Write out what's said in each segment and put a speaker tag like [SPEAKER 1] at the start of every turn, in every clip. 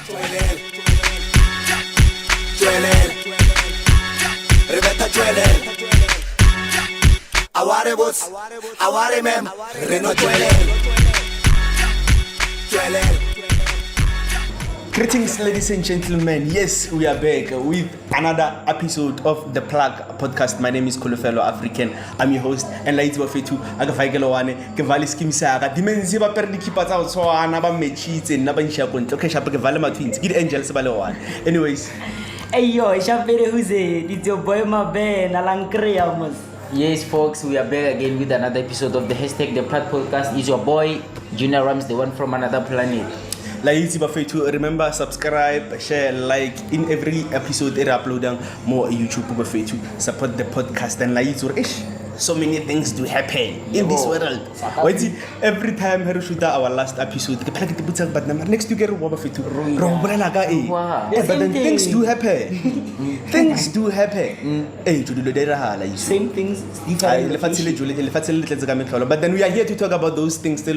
[SPEAKER 1] Aware boss, aware mem, Reno Greetings, ladies and gentlemen. Yes, we are back with another episode of the Plug podcast. My name is Kolofelo African. I'm your host, and ladies and gentlemen, agafaigelawane ke vale skimsaka dimensi ba perdi kipa tsa tswana ba mechitse nna ba nsha kontle ke shape ke vale matwins ke angels ba le one. Anyways,
[SPEAKER 2] ayo shapele huze it's your boy Mabe nalankreamos.
[SPEAKER 3] Yes, folks, we are back again with another episode of the hashtag The Plug Podcast. Is your boy Junior Rams, the one from another planet.
[SPEAKER 1] Ladies bafethu, remember subscribe, share, like in every episode that I upload more YouTube bafethu. Support the podcast and like so many things do happen in this world. Wait, every time we shoot our last episode, but next you get bafethu. But then things do happen. Things do happen.
[SPEAKER 2] Same things, different.
[SPEAKER 1] But then we are here to talk about those things. So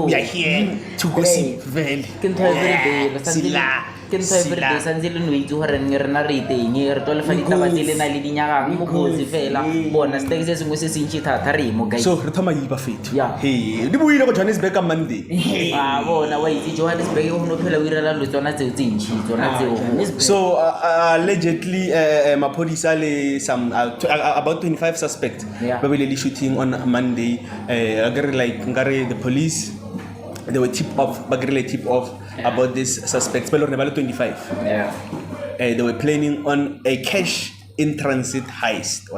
[SPEAKER 1] we are here to gossip. So retoma yiba fethu. Hey, di buile go Johannesburg on Monday. So allegedly Maphodisa le some about 25 suspects probably shooting on Monday. The police they were tip off about these suspects. But 25. They were planning on a cash in transit heist.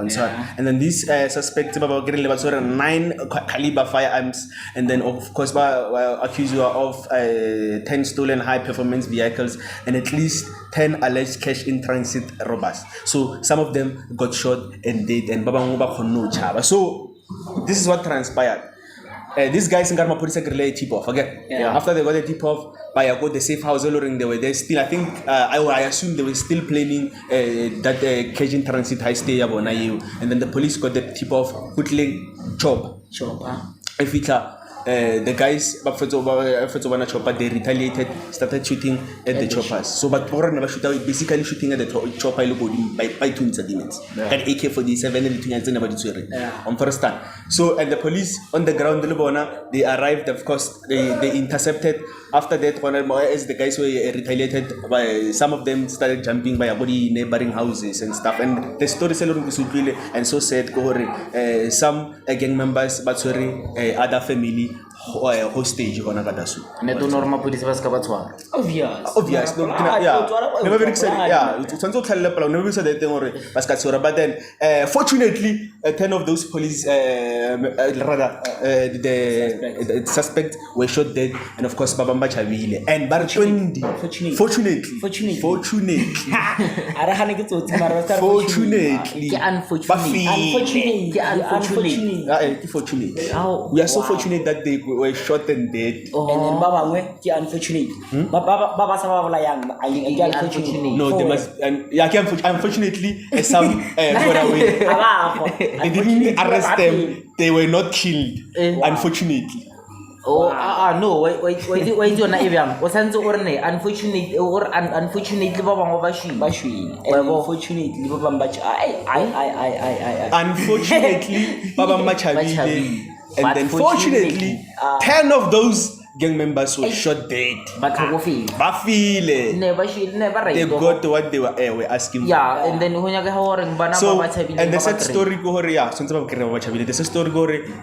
[SPEAKER 1] And then these suspects about getting 9 caliber firearms, and then of course accused of 10 stolen high performance vehicles and at least 10 alleged cash in transit robbers. So some of them got shot and dead, and so this is what transpired. These guys in Garma Police relay tip off again. After they got the tip off, by got the safe house they were there still. I think I assume they were still planning that Cajun transit high stay and then the police got the tip off, quickly chop. The guys chopper they retaliated, started shooting at the choppers. So but basically shooting at the chopper by twins agreements. And AK-47 on first time. So and the police on the ground they arrived, of course they intercepted. After that, as the guys were retaliated, by some of them started jumping by neighboring houses and stuff. And the story and so said some gang members but other family hostage
[SPEAKER 3] Obvious.
[SPEAKER 1] never very but then fortunately 10 of those police the suspects were shot dead, and of course Babamba Chavile and fortunately we are so fortunate that they were shot and dead.
[SPEAKER 2] And then unfortunate.
[SPEAKER 1] No, they must. Unfortunately, some got away. They didn't arrest them. They were not killed. Unfortunately.
[SPEAKER 3] No. Wait. You're not even. Unfortunately, unfortunately, Baba Machavi. And then fortunately, 10 of those gang members were shot dead. But
[SPEAKER 1] never they got what they were asking for.
[SPEAKER 3] And then
[SPEAKER 1] so and the sad story the story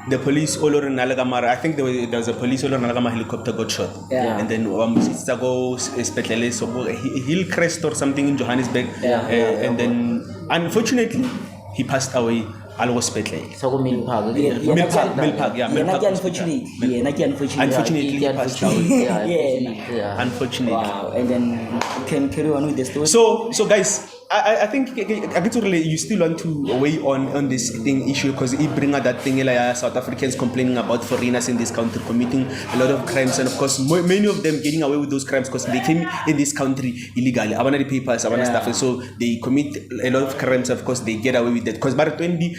[SPEAKER 1] the police all over Nalagamara. I think there was a police all over Nalagama helicopter got shot. And then Hillcrest or something in Johannesburg. And then unfortunately he passed away. Unfortunately,
[SPEAKER 2] unfortunately,
[SPEAKER 1] he passed out. Unfortunately.
[SPEAKER 2] Wow. And then you can carry on with the story.
[SPEAKER 1] So guys, I think you still want to weigh on this thing issue because it bring out that thing South Africans complaining about foreigners in this country committing a lot of crimes, and of course many of them getting away with those crimes because they came in this country illegally. Havana the papers, Havana stuff, and so they commit a lot of crimes. Of course, they get away with that because by 20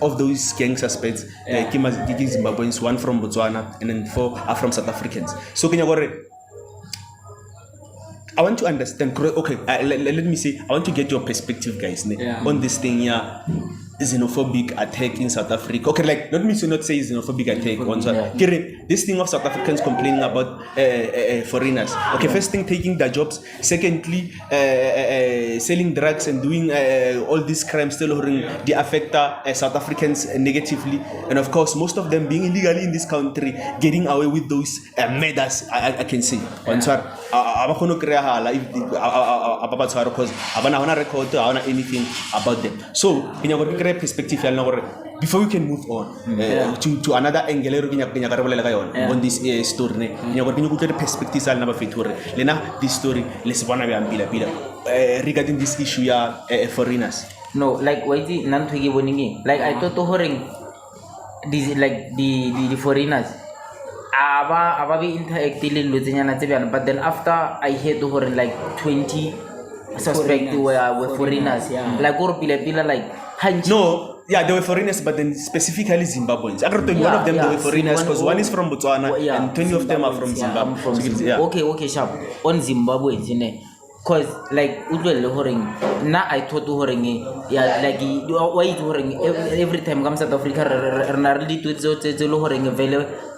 [SPEAKER 1] of those gang suspects, Zimbabweans, 1 from Botswana, and then 4 are from South Africans. So I want to understand. Okay, let me say, I want to get your perspective, guys, on this thing here. Xenophobic attack in South Africa. Okay, like not me to not say xenophobic attack. This thing of South Africans complaining about foreigners. Okay, first thing, taking their jobs. Secondly, selling drugs and doing all these crimes still they affect South Africans negatively. And of course, most of them being illegally in this country, getting away with those murders. I can say. Because I don't record anything about them. So, perspective before we can move on to another angle on this story perspective this story regarding this issue foreigners.
[SPEAKER 3] No, like wait, like I thought this like the foreigners aba be interacting, but then after I heard like 20 suspects were foreigners. Like like
[SPEAKER 1] no, yeah, they were foreigners, but then specifically Zimbabweans. I one of them they were foreigners because one is from Botswana and 20 of them are from Zimbabwe.
[SPEAKER 3] Okay, sharp. On Zimbabweans, cause like now I thought like why every time comes South Africa really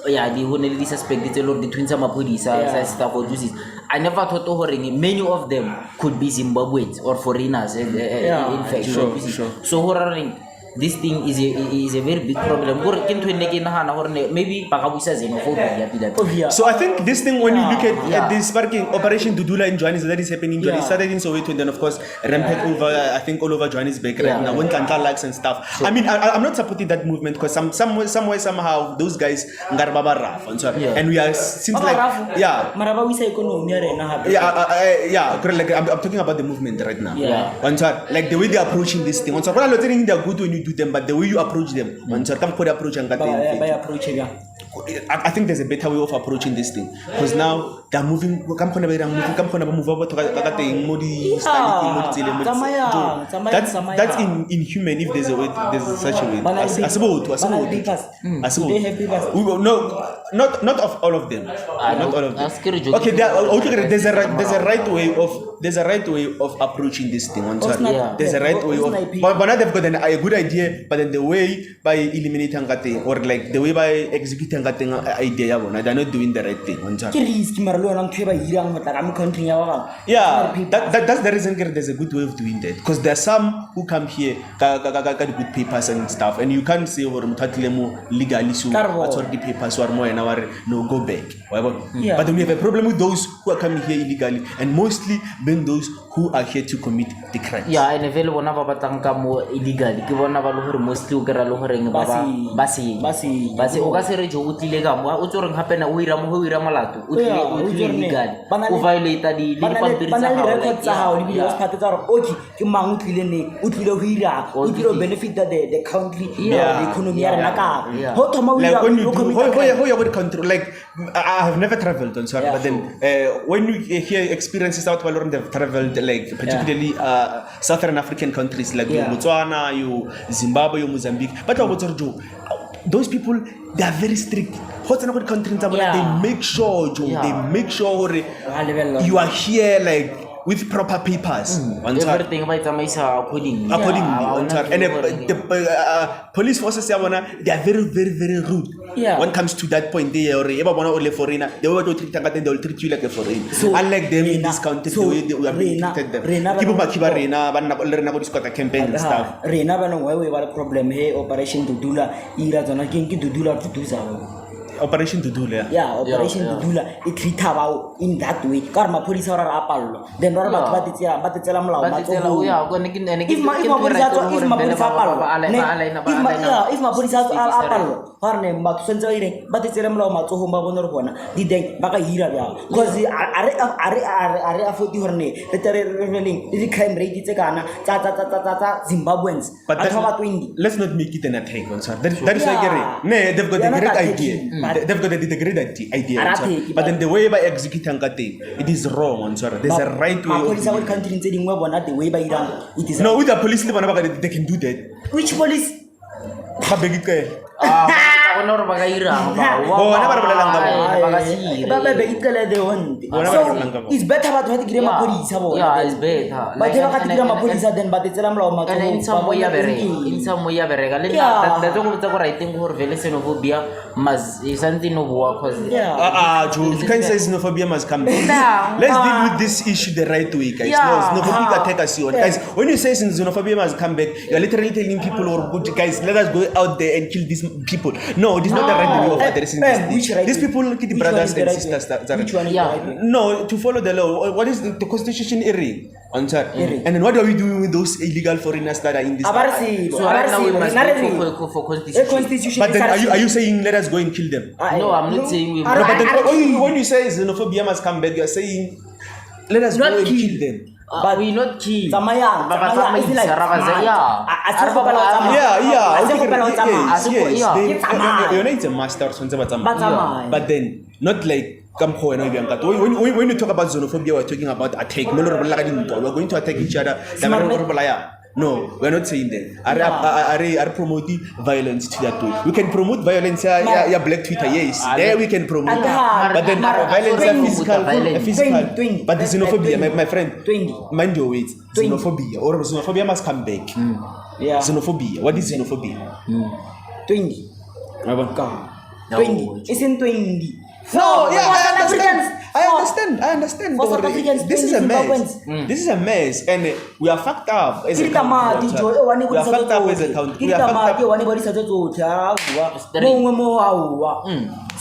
[SPEAKER 3] the only suspect the twins stuff or juices. I never thought many of them could be Zimbabweans or foreigners in fact.
[SPEAKER 1] Sure.
[SPEAKER 3] So this thing is a very big problem. Maybe
[SPEAKER 1] so I think this thing, when you look at this parking Operation Dudula in Johannesburg that is happening, it started in Soweto and then of course rampant over I think all over Johannesburg right now, when Kantla likes and stuff. Sure. I mean I'm not supporting that movement because somewhere somehow those guys and we are seems like correct. I'm talking about the movement right now. Like the way they're approaching this thing. They're good when you do them, but the way you approach them, I think there's a better way of approaching this thing because now they're moving. That's inhuman if there's such a way. Not of all of them. Not all of them. Okay, there's a right way of approaching this thing. There's a right way of, but now they've got a good idea, but then the way by eliminating that or like the way by executing that idea, they're not doing the right thing. That's the reason there's a good way of doing that. Because there are some who come here, got good papers and stuff, and you can't say legally so the papers are more no go back. But then we have a problem with those who are coming here illegally, and mostly being those who are here to commit the crimes.
[SPEAKER 3] And if you want to more illegally, you want to mostly
[SPEAKER 2] benefit the country, the economy.
[SPEAKER 1] Like I have never traveled, but then when you hear experiences out while they've traveled, like particularly Southern African countries like Botswana, Zimbabwe, Mozambique, but those people, they are very strict. They make sure you are here like with proper papers.
[SPEAKER 3] Everything accordingly.
[SPEAKER 1] And the police forces, they are very, very, very rude. When it comes to that point, they will treat you like a foreigner. So, unlike them in this country, the way we have treated them. Campaign and stuff.
[SPEAKER 2] Problem here, Operation Dudula,
[SPEAKER 1] Operation Dudula.
[SPEAKER 2] Operation Dudula. It treat about in that way. Karma police are apal. Then if my police are apal, her name but Sunday, but it's a law to whom I did they back a year because the are for your name. The revealing is it crime rate Zimbabweans.
[SPEAKER 1] But let's not make it an attack on sir. That is like they've got a great idea. They've got a great idea. But then the way by executing that thing, it is wrong, sir. There's a right way.
[SPEAKER 2] Police our country in the way by it is
[SPEAKER 1] no with the police they can do that.
[SPEAKER 2] Which police?
[SPEAKER 3] gona gore ba ka irang
[SPEAKER 1] Bona ba re bolelang ka bona.
[SPEAKER 3] ba ka se ire.
[SPEAKER 2] ba be ikele the one
[SPEAKER 1] Bona ba
[SPEAKER 2] so
[SPEAKER 1] re bolelang ka bona.
[SPEAKER 2] it's better batho ba dire mapodisa bona
[SPEAKER 3] Yeah, it's better.
[SPEAKER 2] ba dire ba ka dire mapodisa then ba tsela molao matlo
[SPEAKER 3] And in some way ya bereka le
[SPEAKER 2] Yeah.
[SPEAKER 3] nna tlo go botsa gore I think gore vele xenophobia must is something no boa cause
[SPEAKER 2] yeah
[SPEAKER 1] Joe, you can't say xenophobia must come back.
[SPEAKER 3] Nah,
[SPEAKER 1] Let's deal with this issue the right way, guys.
[SPEAKER 3] Yeah.
[SPEAKER 1] No, xenophobia attack us on. Guys, when you say xenophobia must come back, you're literally telling people, or good guys, let us go out there and kill these people. No, this is not the right way of addressing
[SPEAKER 2] Which
[SPEAKER 1] this.
[SPEAKER 2] right
[SPEAKER 1] These
[SPEAKER 2] way?
[SPEAKER 1] people, the
[SPEAKER 2] Which
[SPEAKER 1] brothers
[SPEAKER 2] one is the
[SPEAKER 1] and
[SPEAKER 2] right
[SPEAKER 1] sisters.
[SPEAKER 2] way? Which one is the
[SPEAKER 3] Yeah.
[SPEAKER 2] right way?
[SPEAKER 1] No, to follow the law. What is the constitution erring? And then what are we doing with those illegal foreigners that are in this?
[SPEAKER 2] abarsi
[SPEAKER 3] so right now we must go for
[SPEAKER 2] the
[SPEAKER 3] constitution.
[SPEAKER 2] constitution
[SPEAKER 1] But then are you saying let us go and kill them?
[SPEAKER 3] No, I'm not saying we
[SPEAKER 1] No, but then when you say xenophobia must come back, you're saying let us go
[SPEAKER 2] Not
[SPEAKER 1] and
[SPEAKER 2] kill.
[SPEAKER 1] kill them.
[SPEAKER 3] But we not key.
[SPEAKER 2] Tsamayang,
[SPEAKER 3] Ba ba
[SPEAKER 2] tsamayang, it's like
[SPEAKER 3] tsamaisa, ra ba tsa-
[SPEAKER 2] smart.
[SPEAKER 3] yeah.
[SPEAKER 2] A se go pala o tsamaya.
[SPEAKER 1] Yeah.
[SPEAKER 2] A se go
[SPEAKER 1] okay,
[SPEAKER 2] pala o tsamaya.
[SPEAKER 1] yes, yes.
[SPEAKER 3] yeah.
[SPEAKER 1] They-
[SPEAKER 2] Ke tsamaya.
[SPEAKER 1] Yona it's a master or something
[SPEAKER 2] Ba
[SPEAKER 1] about
[SPEAKER 2] tsamaya.
[SPEAKER 1] But then not like come ho wena o bang ka to. When you talk about xenophobia, we're talking about attack. No, we're going to attack each other. No, we're not saying that. Are promoting violence to that way. We can promote violence. Yeah, Black Twitter. Yes, there we can promote. But then violence is physical.
[SPEAKER 2] 20.
[SPEAKER 1] But the xenophobia, my friend.
[SPEAKER 2] 20.
[SPEAKER 1] Mind your words.
[SPEAKER 2] 20.
[SPEAKER 1] Xenophobia or xenophobia must come back.
[SPEAKER 2] Yeah.
[SPEAKER 1] Xenophobia. What is xenophobia?
[SPEAKER 2] 20.
[SPEAKER 1] Apa?
[SPEAKER 2] Ka.
[SPEAKER 3] No.
[SPEAKER 2] 20. It's in 20.
[SPEAKER 1] No, yeah,
[SPEAKER 2] for
[SPEAKER 1] I
[SPEAKER 2] South Africans.
[SPEAKER 1] understand.
[SPEAKER 2] For South Africans,
[SPEAKER 1] This is a mess.
[SPEAKER 2] Zimbabweans.
[SPEAKER 1] This is a mess, and we are fucked up as a
[SPEAKER 2] Ke tamati
[SPEAKER 1] country.
[SPEAKER 2] jo e wane
[SPEAKER 1] We are fucked up as a country. We are fucked
[SPEAKER 2] tamati e
[SPEAKER 1] up.
[SPEAKER 2] wane bodi sa tsotlhe a bua
[SPEAKER 3] Straight.
[SPEAKER 2] mongwe mo a bua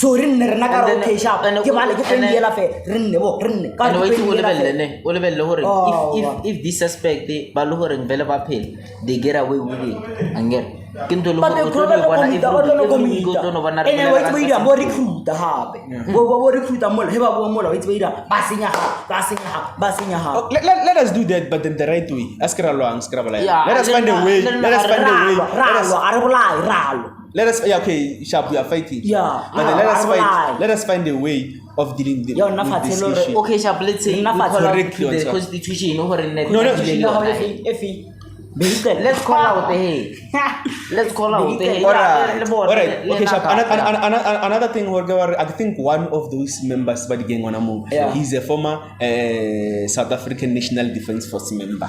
[SPEAKER 2] so re nne re na ka
[SPEAKER 3] And
[SPEAKER 2] ro
[SPEAKER 3] then-
[SPEAKER 2] okay sharp
[SPEAKER 3] and-
[SPEAKER 2] ke bale ke
[SPEAKER 3] and-
[SPEAKER 2] 20 yela fe re nne bo re nne ka
[SPEAKER 3] And wait
[SPEAKER 2] ke 20 yela fe.
[SPEAKER 3] o lebelle hore
[SPEAKER 2] Oh,
[SPEAKER 3] if this suspect ba le hore vele ba phela they get away with it angere ke ntho le
[SPEAKER 2] But the
[SPEAKER 3] hore o tlo le bona every week o tlo no bona re
[SPEAKER 2] and
[SPEAKER 3] bolela
[SPEAKER 2] wait
[SPEAKER 3] ka
[SPEAKER 2] wait
[SPEAKER 3] tsa-
[SPEAKER 2] mo recruiter hape bo recruiter mo he ba bo mo la wait wait ba senya ha
[SPEAKER 1] Oh, let us do that, but in the right way.
[SPEAKER 3] Yeah,
[SPEAKER 1] Let us find a way. Let us find a way.
[SPEAKER 2] ralo a re bolai ralo
[SPEAKER 1] Let us. Yeah, okay, sharp. We are fighting.
[SPEAKER 2] Yeah.
[SPEAKER 1] But then let us
[SPEAKER 2] Yeah,
[SPEAKER 1] fight.
[SPEAKER 2] lie.
[SPEAKER 1] Let us find a way of dealing with
[SPEAKER 2] Yeah, nna
[SPEAKER 1] this
[SPEAKER 2] fatshe le hore-
[SPEAKER 1] issue.
[SPEAKER 3] okay sharp let's say we
[SPEAKER 2] Nna
[SPEAKER 3] call
[SPEAKER 2] fatshe
[SPEAKER 3] out
[SPEAKER 1] correct
[SPEAKER 3] to the
[SPEAKER 1] yourself.
[SPEAKER 3] constitution hore ne
[SPEAKER 1] No, no,
[SPEAKER 3] re
[SPEAKER 2] no
[SPEAKER 3] le
[SPEAKER 2] efi vehicle
[SPEAKER 3] let's call out the hey let's call out the hey
[SPEAKER 1] Alright. Okay, sharp. Another thing, I think one of those members, but again,
[SPEAKER 2] Yeah.
[SPEAKER 1] he's a former South African National Defence Force member.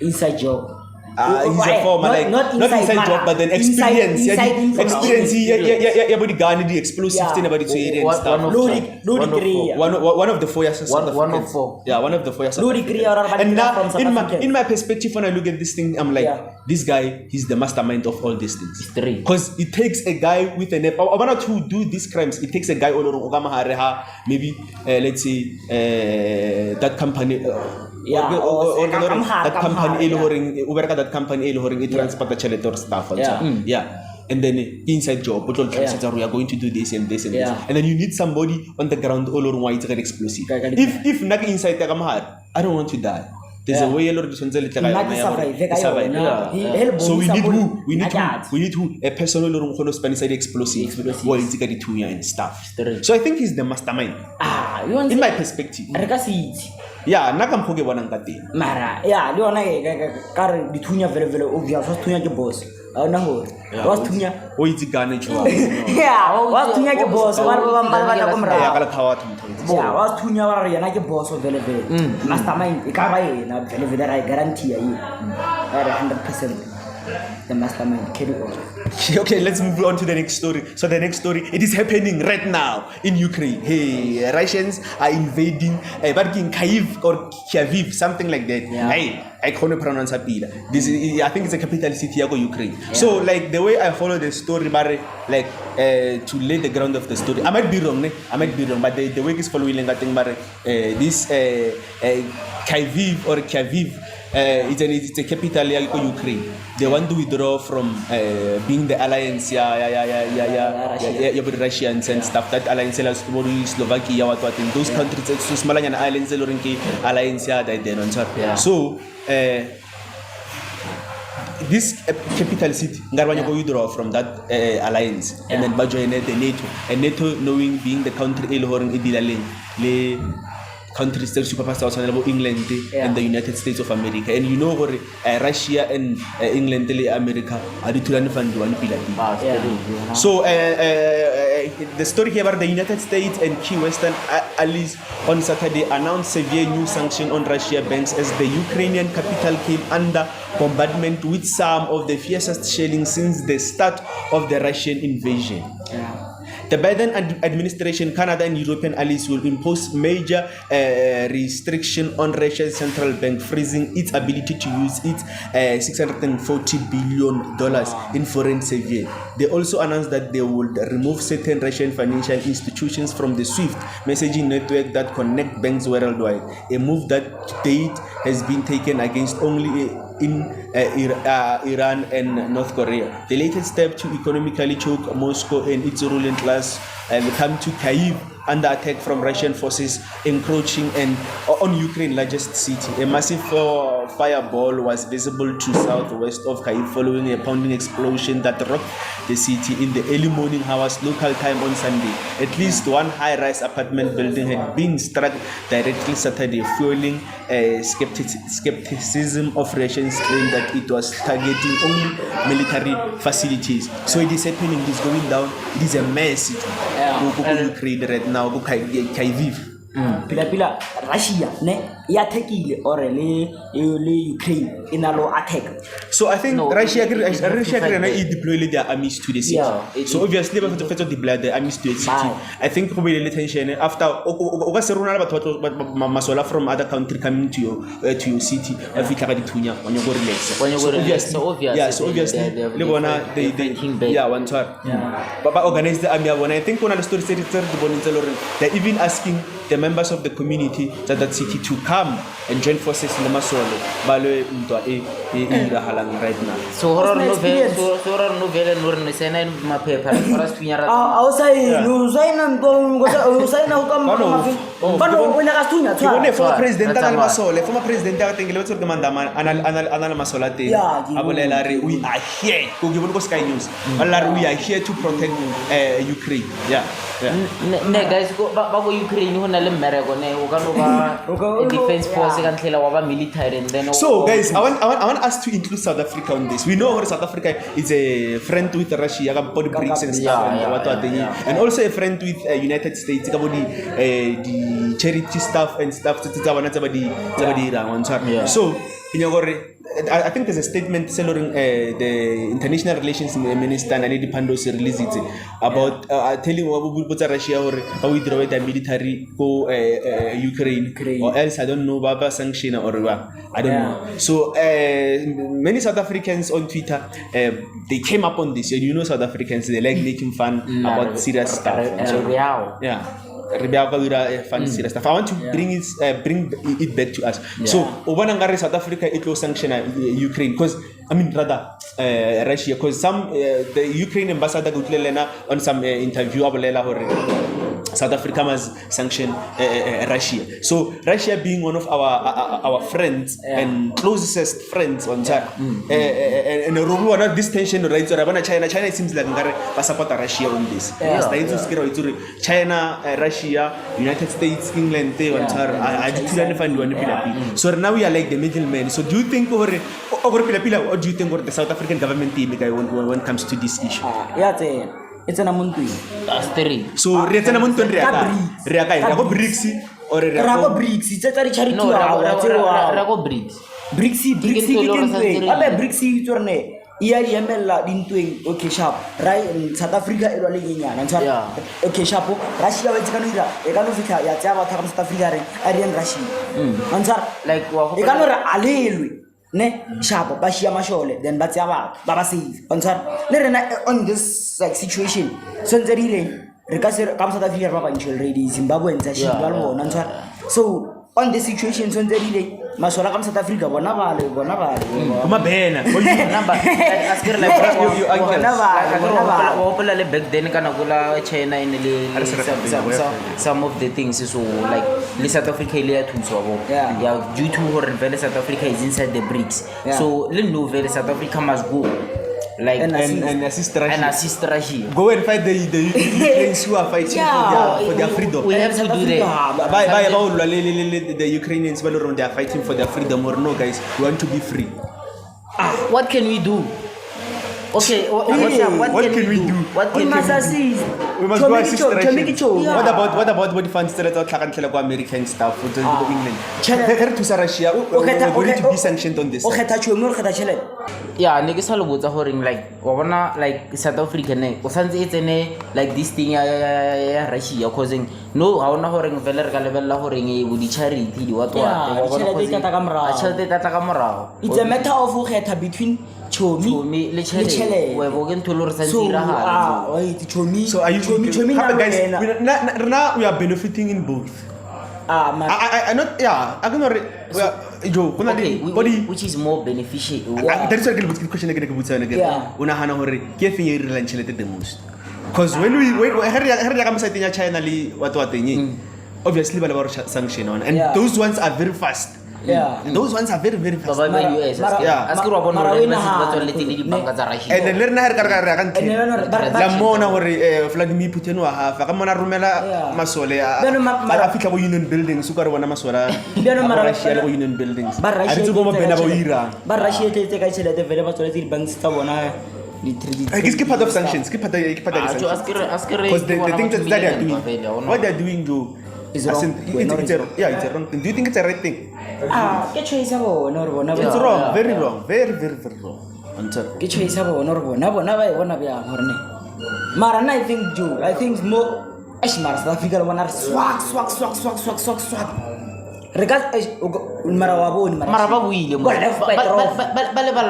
[SPEAKER 2] inside job.
[SPEAKER 1] He's a former, not inside job, but then experience. Experience. Yeah, but the gun, the explosives,
[SPEAKER 2] Yeah.
[SPEAKER 1] and about the area and stuff.
[SPEAKER 2] Lori Korea.
[SPEAKER 1] One of the 4 years.
[SPEAKER 3] One of 4.
[SPEAKER 1] Yeah, one of the 4 years.
[SPEAKER 2] Lori Korea or
[SPEAKER 1] And now,
[SPEAKER 2] from South Africa.
[SPEAKER 1] in my perspective, when I look at this thing, I'm like,
[SPEAKER 2] Yeah.
[SPEAKER 1] this guy, he's the mastermind of all these things.
[SPEAKER 3] It's 3.
[SPEAKER 1] Because it takes a guy with an one or two do these crimes. It takes a guy all over maybe let's say that company.
[SPEAKER 2] Yeah,
[SPEAKER 1] That company,
[SPEAKER 2] yeah.
[SPEAKER 1] that company, it transport the chelete or stuff. Also.
[SPEAKER 2] Yeah.
[SPEAKER 1] Yeah. And then inside job, we are going to do this and this and
[SPEAKER 2] Yeah.
[SPEAKER 1] this. And then you need somebody on the ground all over why it's get explosive.
[SPEAKER 2] Ka- ka-
[SPEAKER 1] If not inside the I don't want to die. There's a
[SPEAKER 2] Yeah.
[SPEAKER 1] way a lot of this
[SPEAKER 2] Nna ke survive ka yona. He-
[SPEAKER 1] So we need
[SPEAKER 2] bonisa
[SPEAKER 1] who? We need who?
[SPEAKER 2] Nyakatsi.
[SPEAKER 1] We need who? A person who knows Spanish side explosive. Or it's got the tuya and stuff.
[SPEAKER 3] Straight.
[SPEAKER 1] So I think he's the mastermind.
[SPEAKER 2] You want
[SPEAKER 1] In my perspective.
[SPEAKER 2] re ka se itse
[SPEAKER 1] Yeah, nna ka mokgwa ke bonang ka teng.
[SPEAKER 2] mara ya le yona ka re dithunya vele obvious wa thunya ke boss a ona hore wa thunya
[SPEAKER 1] O itse gane jwa.
[SPEAKER 2] ya wa thunya ke boss wa re ba bang ba ka
[SPEAKER 1] Ya
[SPEAKER 2] mora
[SPEAKER 1] ka le power to motho.
[SPEAKER 2] ya wa thunya wa re yena ke boss vele mastermind e ka ba yena vele I guarantee you 100% the mastermind carry on.
[SPEAKER 1] Okay, let's move on to the next story. So the next story, it is happening right now in Ukraine. Hey, Russians are invading, but in Kyiv or Kyiv, something like that.
[SPEAKER 2] Yeah.
[SPEAKER 1] Hey, I can't pronounce it. This is, I think it's a capital city of Ukraine. So like the way I follow the story, but like to lay the ground of the story, I might be wrong, but the way is following. I think, but this Kyiv or Kyiv. It's a capital of Ukraine. They want to withdraw from being the alliance with Russians and stuff. That alliance is Slovakia, what in those countries, it's smaller than islands, alliance So this capital city, Ngarwanya go withdraw from that alliance and then join the NATO. And NATO, knowing being the country, countries tse superpowers tsa tshwana le bo England and the United States of America, and you know gore Russia and England le America a di thulane fund one pila. So the story here about the United States and key Western allies on Saturday announced severe new sanctions on Russia banks as the Ukrainian capital came under bombardment with some of the fiercest shelling since the start of the Russian invasion. The Biden administration, Canada and European allies will impose major restriction on Russia's central bank, freezing its ability to use its $640 billion in foreign savings. They also announced that they would remove certain Russian financial institutions from the SWIFT messaging network that connect banks worldwide, a move that to date has been taken against only in Iran and North Korea. The latest step to economically choke Moscow and its ruling class come to Kyiv under attack from Russian forces encroaching on Ukraine's largest city. A massive fireball was visible to southwest of Kyiv following a pounding explosion that rocked the city in the early morning hours local time on Sunday. At least one high-rise apartment building had been struck directly Saturday, fueling skepticism of Russians claim that it was targeting only military facilities. So it is happening, it is going down, it is a mess. Ukraine right now, Kyiv.
[SPEAKER 2] Pila Russia ne ya tekile or le Ukraine in a low attack.
[SPEAKER 1] So I think Russia deploy their armies to the city. So obviously we have to deploy the armies to the city. I think probably the tension after masola from other country coming to your city. If you when you go relax.
[SPEAKER 3] So obviously
[SPEAKER 1] they one time. But organize the army. When I think one of the stories they're even asking the members of the community that city to come and join forces in the Masole. Right now.
[SPEAKER 3] So horror novel nor sena ma paper for us pinyara.
[SPEAKER 2] Outside no sign go sign how come but when I tunya twa.
[SPEAKER 1] Former president ka Masole, former president ka tingile wetso ke mandama anal Masola te. Abolela re we are here. Go give us Sky News. We are here to protect Ukraine. Yeah.
[SPEAKER 3] Ne guys go ba go Ukraine ho na le mmereko ne o ka no ba defense force ka ntlela wa ba military and then
[SPEAKER 1] so guys I want us to include South Africa on this. We know how South Africa is a friend with Russia ka body BRICS and stuff and also a friend with United States ka body the charity stuff and stuff tsa bona tsa ba di so I think there's a statement telling the international relations minister Naledi Pandor released it about telling Russia or how we withdraw their military go Ukraine or else I don't know Baba sanction or what I don't know. So many South Africans on Twitter they came up on this, and you know South Africans they like making fun about serious stuff. Fun serious stuff. I want to bring it back to us. So Obanangare South Africa it will sanction Ukraine because Russia because some the Ukraine ambassador Gutlelena on some interview abalela hore South Africa must sanction Russia. So Russia being one of our friends and closest friends on that and this tension right China seems like support Russia on this. China, Russia, United States, England, so now we are like the middlemen. So do you think or do you think the South African government team when it comes to this issue?
[SPEAKER 2] It's an amuntu.
[SPEAKER 3] That's three.
[SPEAKER 1] So it's an amuntu Rago BRICS or
[SPEAKER 2] Rago BRICS. It's a charity.
[SPEAKER 3] No, Rago BRICS.
[SPEAKER 2] BRICS BRICS tourne. Iyamela dintueng okay sharp right South Africa elo le nyana ntsa okay sharp Russia wa tsaka nira e ka no fika ya tsaba tsa South Africa re arian Russia ntsa
[SPEAKER 3] like wa
[SPEAKER 2] e ka no re alelwe ne sharp ba shia mashole then ba tsaba ba save ntsa le rena on this like situation so ntse rile re ka se ka South Africa ba bantshwe already Zimbabwe ntsa shi ba lo bona ntsa so on the situation so ntse rile masola ka South Africa bona ba
[SPEAKER 1] kuma bena
[SPEAKER 3] number ask like you open le back then kana kula China in le some of the things so like le South Africa ile ya thuso bo due to her South Africa is inside the BRICS so le no South Africa must go like
[SPEAKER 2] And
[SPEAKER 1] and assist Russia.
[SPEAKER 3] and assist Russia.
[SPEAKER 1] Go and fight the Ukrainians who are fighting for their freedom.
[SPEAKER 3] We have to do that.
[SPEAKER 1] The Ukrainians, they are fighting for their freedom. Or no, guys, we want to be free.
[SPEAKER 3] What can we do? Okay, what can we do? What
[SPEAKER 2] We
[SPEAKER 3] can
[SPEAKER 2] must
[SPEAKER 3] we do?
[SPEAKER 2] assist.
[SPEAKER 1] We must go assist Russia.
[SPEAKER 2] Yeah.
[SPEAKER 1] What about what funds that are go American stuff or go England?
[SPEAKER 2] Chele-
[SPEAKER 1] To Russia, we're going to be sanctioned on this.
[SPEAKER 2] O kgetha tšhomi o kgetha tšhelete.
[SPEAKER 3] Yeah, ne ke sa lo botsa gore like wa bona like South Africa ne o santse e tsene like this thing ya Russia causing no ha ona gore vele re ka lebella gore e bo di charity di what
[SPEAKER 2] Yeah, ditjhelete di tla ka morao.
[SPEAKER 3] Tšhelete e tla ka morago.
[SPEAKER 2] It's a matter of o kgetha between tšhomi
[SPEAKER 3] Le tšhelete we bo ke ntolo re santse
[SPEAKER 2] So,
[SPEAKER 3] ira
[SPEAKER 2] wait, tšhomi.
[SPEAKER 1] So are you
[SPEAKER 2] tšhomi na
[SPEAKER 1] guys?
[SPEAKER 2] wena.
[SPEAKER 1] Now we are benefiting in both. I not I can Joe.
[SPEAKER 3] Okay,
[SPEAKER 1] Body.
[SPEAKER 3] which is more beneficial?
[SPEAKER 1] That's why I get the question again.
[SPEAKER 2] Yeah.
[SPEAKER 1] Una hana hore ke fe e re tšhelete the most. Because when ya ka mosateng ya China le what obviously ba le ba sanction on and
[SPEAKER 2] Yeah.
[SPEAKER 1] those ones are very fast.
[SPEAKER 2] Yeah.
[SPEAKER 1] Those ones are very very fast.
[SPEAKER 3] Ba ba US
[SPEAKER 1] Yeah.
[SPEAKER 3] aske ro bona
[SPEAKER 2] Mara
[SPEAKER 3] gore
[SPEAKER 2] wena
[SPEAKER 3] ba
[SPEAKER 2] ha-
[SPEAKER 3] tsweletse le dibanka tsa Russia.
[SPEAKER 1] And then le rena ha re ka re ka
[SPEAKER 2] And then ba-
[SPEAKER 1] la mona hore Vladimir Putin wa hafa ka mona romela
[SPEAKER 2] Yeah.
[SPEAKER 1] masole
[SPEAKER 2] Bjano
[SPEAKER 1] a fitla go Union Buildings o ka re bona masola
[SPEAKER 2] Bjano
[SPEAKER 1] a
[SPEAKER 2] mara-
[SPEAKER 1] Russia le go Union Buildings
[SPEAKER 2] Ba
[SPEAKER 1] a ditse go mo bena ba o ira
[SPEAKER 2] ba Russia e tletse ka tšhelete vele ba tsweletse di-banks tsa bona
[SPEAKER 1] ke part of sanctions ke part of sanctions because the thing that they are doing what they are doing Joe
[SPEAKER 2] Is wrong.
[SPEAKER 1] it's a wrong thing. Do you think it's a right thing?
[SPEAKER 2] ke choice ya bona gore bona
[SPEAKER 1] It's
[SPEAKER 2] ba-
[SPEAKER 1] wrong, very wrong, very wrong. Until
[SPEAKER 2] ke choice ya bona gore bona ba e bona bjang gore ne mara nna I think more mara South Africa le bona re swag re ka mara wa bone
[SPEAKER 3] mara ba buile mo
[SPEAKER 2] Go left, right, off.
[SPEAKER 3] ba le ba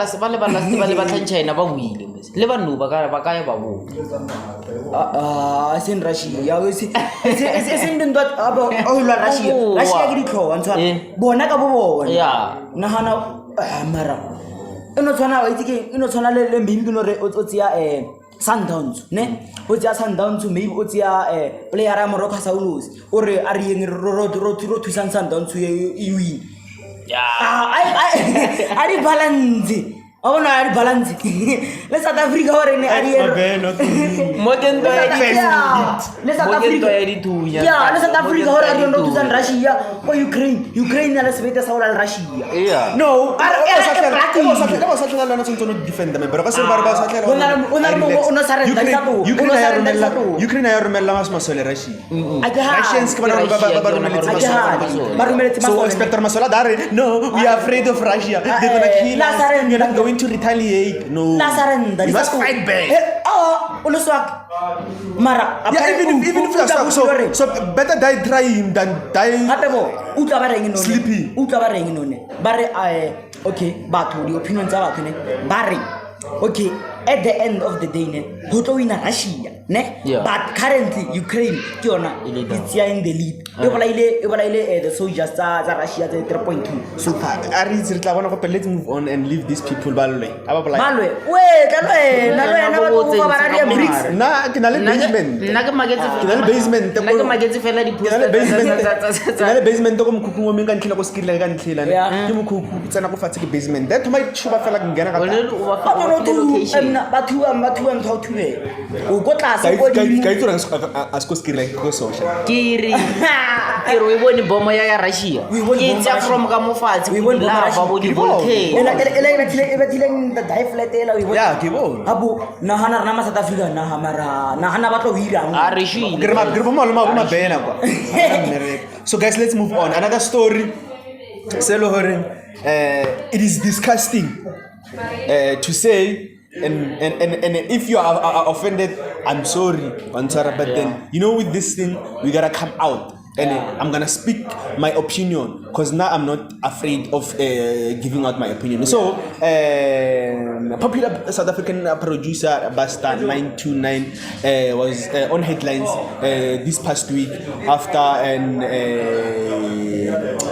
[SPEAKER 3] China ba buile mo le ba no ba ka ya ba bo
[SPEAKER 2] sen Russia sen din dot abo la Russia ke ditlho wa ntshwa bona ka bo bona
[SPEAKER 3] Yeah.
[SPEAKER 2] nahana mara eno tshwana wa itse ke eno tshwana le maybe no re o tsia Sundowns ne o tsia Sundowns maybe o tsia player ya Morocco Saulus o re a re yeng ro thusan Sundowns e win I di balance o bona a di balance le South Africa hore ne a di
[SPEAKER 3] mo ke ntwa ya
[SPEAKER 2] le South Africa yeah le South Africa hore a di ndo thusan Russia ko Ukraine na le sebete sa ola Russia
[SPEAKER 3] Yeah.
[SPEAKER 2] no
[SPEAKER 1] Ukraine ya romella masole Russia
[SPEAKER 2] Russians
[SPEAKER 1] ke bana ba romelletse masole so Inspector Masola dare no we are afraid of Russia they're gonna kill us you're not going to retaliate no you must fight back
[SPEAKER 2] mara
[SPEAKER 1] even if you are so better die trying than die
[SPEAKER 2] utla ba reng
[SPEAKER 1] Sleepy.
[SPEAKER 2] utla ba reng none ba re okay batho di opinion tsa batho ne ba re okay at the end of the day ne go tlo wina Russia ne
[SPEAKER 3] Yeah.
[SPEAKER 2] but currently Ukraine ke yona it's here in the lead e bolaile the soldiers tsa Russia tse 3.2
[SPEAKER 1] so ari tla bona go let's move on and leave these people balwe aba bola
[SPEAKER 2] malwe we tla lwena ba go ba ra BRICS
[SPEAKER 1] na ke na le basement
[SPEAKER 3] nna ke magetse
[SPEAKER 1] ke na le basement
[SPEAKER 3] nna ke magetse fela di
[SPEAKER 1] ke na le basement go mkhukhu ngome ka ntlhela go skilla ka ntlhela ke mkhukhu tsena go fatshe ke basement that might shuba fela ke ngena ka
[SPEAKER 2] batho ba thwe o go tlase go di
[SPEAKER 1] ka itse a sko skilla go social
[SPEAKER 3] kiri we bone bomo ya Russia it's from ka mofatsi
[SPEAKER 2] We won
[SPEAKER 3] la ba bo di volcano
[SPEAKER 2] e batlileng the die flat ela we
[SPEAKER 1] yeah ke bona
[SPEAKER 2] abu nahana rena ma South Africa nahana ba tlo hirang
[SPEAKER 3] a re shile
[SPEAKER 1] Grima ma bena kwa so guys let's move on another story selo hore it is disgusting to say and if you are offended I'm sorry but then you know with this thing we gotta come out and I'm gonna speak my opinion because now I'm not afraid of giving out my opinion. So popular South African producer Basta 929 was on headlines this past week after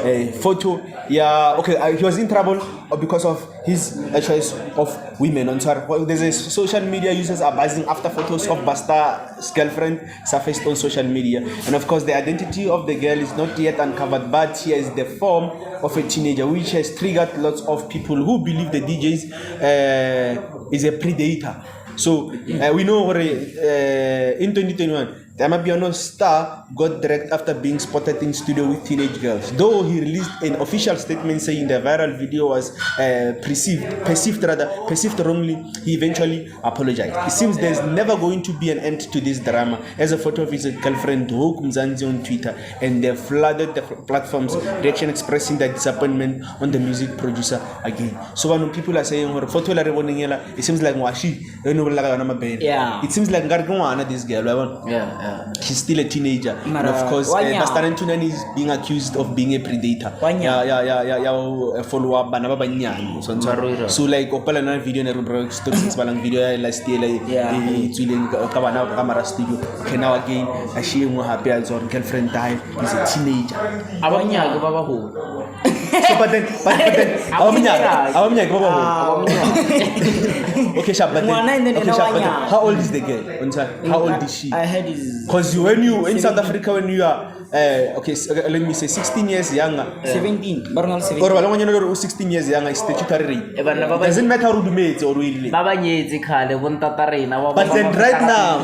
[SPEAKER 1] a photo. Yeah, okay, he was in trouble because of his choice of women on Twitter. Well, there's a social media users are buzzing after photos of Basta's girlfriend surfaced on social media, and of course the identity of the girl is not yet uncovered, but she is the form of a teenager, which has triggered lots of people who believe the DJs is a predator. So we know in 2021 the Amapiano star got dragged after being spotted in studio with teenage girls. Though he released an official statement saying the viral video was perceived wrongly, he eventually apologized. It seems there's never going to be an end to this drama, as a photo of his girlfriend Hoku Mzansi on Twitter, and they flooded the platform's reaction expressing their disappointment on the music producer again. So when people are saying photo it seems like it seems like this girl. She's still a teenager, and of course Basta Ntunan is being accused of being a predator. Follow up so like opala na video na rubro stop since balang video last year it's willing kabana camera studio. Okay, now again she mo happy as her girlfriend died. He's a teenager.
[SPEAKER 3] Abanya baba ho.
[SPEAKER 1] So but then okay, how old is the girl? How old is she?
[SPEAKER 2] I heard is
[SPEAKER 1] because when you in South Africa, when you are let me say 16 years younger,
[SPEAKER 2] 17 or
[SPEAKER 1] 16 years younger is statutory rape. Doesn't matter who do it or really. But then right now,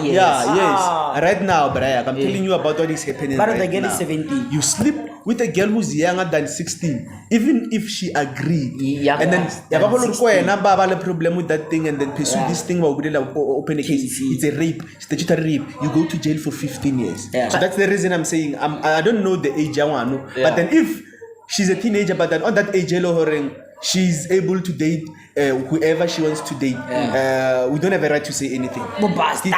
[SPEAKER 1] right now, Brian, I'm telling you about what is happening.
[SPEAKER 2] But the girl is 17.
[SPEAKER 1] You sleep with a girl who's younger than 16, even if she agreed, and then problem with that thing, and then pursue this thing, open a case. It's a rape, statutory rape. You go to jail for 15 years. So that's the reason I'm saying I don't know the age, but then if she's a teenager, but then on that age, she's able to date whoever she wants to date. We don't have a right to say anything. But then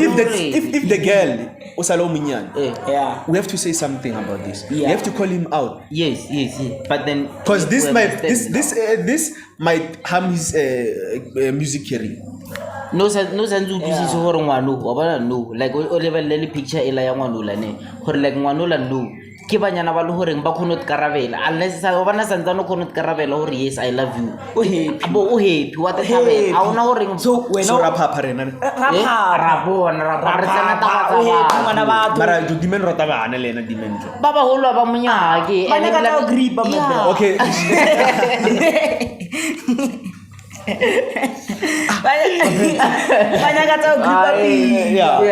[SPEAKER 1] if the girl we have to say something about this. We have to call him out.
[SPEAKER 3] Yes. But then
[SPEAKER 1] because this might harm his music career.
[SPEAKER 3] No sense to this or no like o level picture ela ya ngwanula ne gore like ngwanula no ke banyana ba le gore ba khonot karabela unless sa bana santsa no khonot karabela gore yes I love you o happy what the hell a ona gore
[SPEAKER 1] so rapa rena
[SPEAKER 3] rabona re tsena ta ba
[SPEAKER 1] mara do dimen rota bana lena dimen
[SPEAKER 3] ba ba holo ba monyake
[SPEAKER 2] ene ka agree ba mo
[SPEAKER 1] okay
[SPEAKER 2] banyak kata agree ba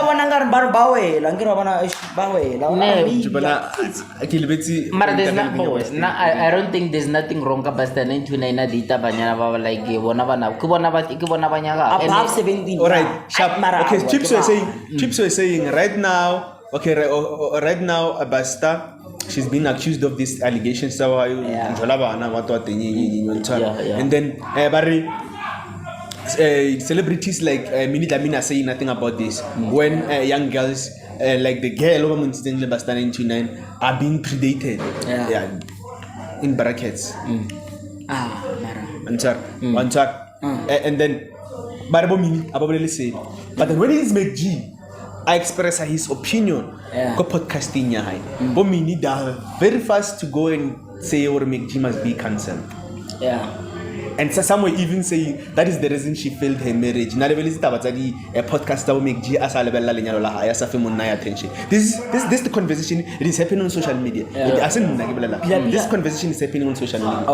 [SPEAKER 2] bona ngar bar bawela ngira bana bawela
[SPEAKER 3] I don't think there's nothing wrong ka Basta 929 data banyana ba like bona bana ke bona banyaka
[SPEAKER 2] above 17
[SPEAKER 1] all right sharp okay chips were saying right now Basta, she's been accused of these allegations. And then celebrities like Minnie Damina saying nothing about this. When young girls like the girl over Basta 929 are being predated in brackets. And then Barbo Mini probably say, but then when it is McG, I express his opinion. Go podcasting but me need very fast to go and say or McG must be cancelled. And so some will even say that is the reason she failed her marriage. Now level is a podcast that McG as a level attention. This the conversation. It is happening on social media. This conversation is happening on social media.
[SPEAKER 2] I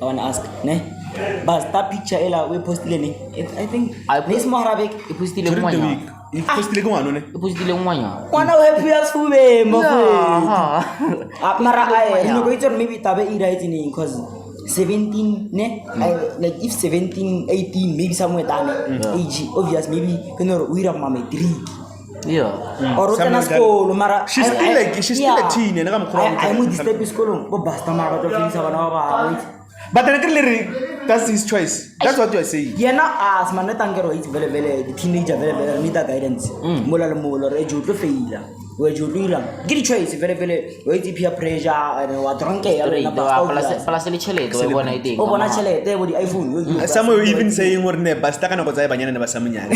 [SPEAKER 2] wanna ask, ne? But that picture ela we post I think this Moharabek
[SPEAKER 3] ipustile mwanya.
[SPEAKER 1] Ipustile
[SPEAKER 3] mwanya.
[SPEAKER 2] Wana happy as fube mo. Mara maybe tabe ira itini cause 17 ne like if 17 18 maybe somewhere down age obvious maybe kunoro uira mama 3 or school mara
[SPEAKER 1] she's still a teen and
[SPEAKER 2] I'm with this school but basta mara to feel sabana
[SPEAKER 1] but then that's his choice. That's what you are saying.
[SPEAKER 2] Yeah, not as man. Not angero. It's very, the teenager very need guidance. Mola eju to fail. we jo tlo ke di choice vele o itse peer pressure and wa dronkea le na
[SPEAKER 3] plus le tšhelete wa bona e teng
[SPEAKER 2] o bona tšhelete bo di iPhone
[SPEAKER 1] some were even saying gore ne basta kana go tsaya banyana ne ba sa monyane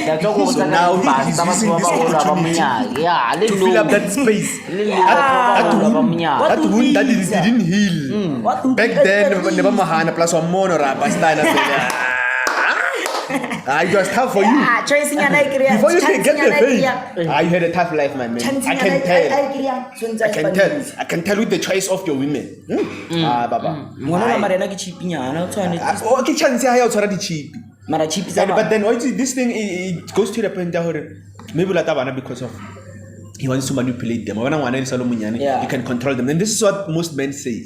[SPEAKER 3] that's all
[SPEAKER 1] so now he's using this opportunity to fill up that space that wound that didn't heal back then ne ba mahana plus one mono ra basta na it was tough for you. Before you can get the fame, you had a tough life, my man. I can tell. I can tell with the choice of your women. Baba. Okay, chance I also already cheap. But then this thing it goes to the point that maybe Latabana because of he wants to manipulate them. You can control them. And this is what most men say.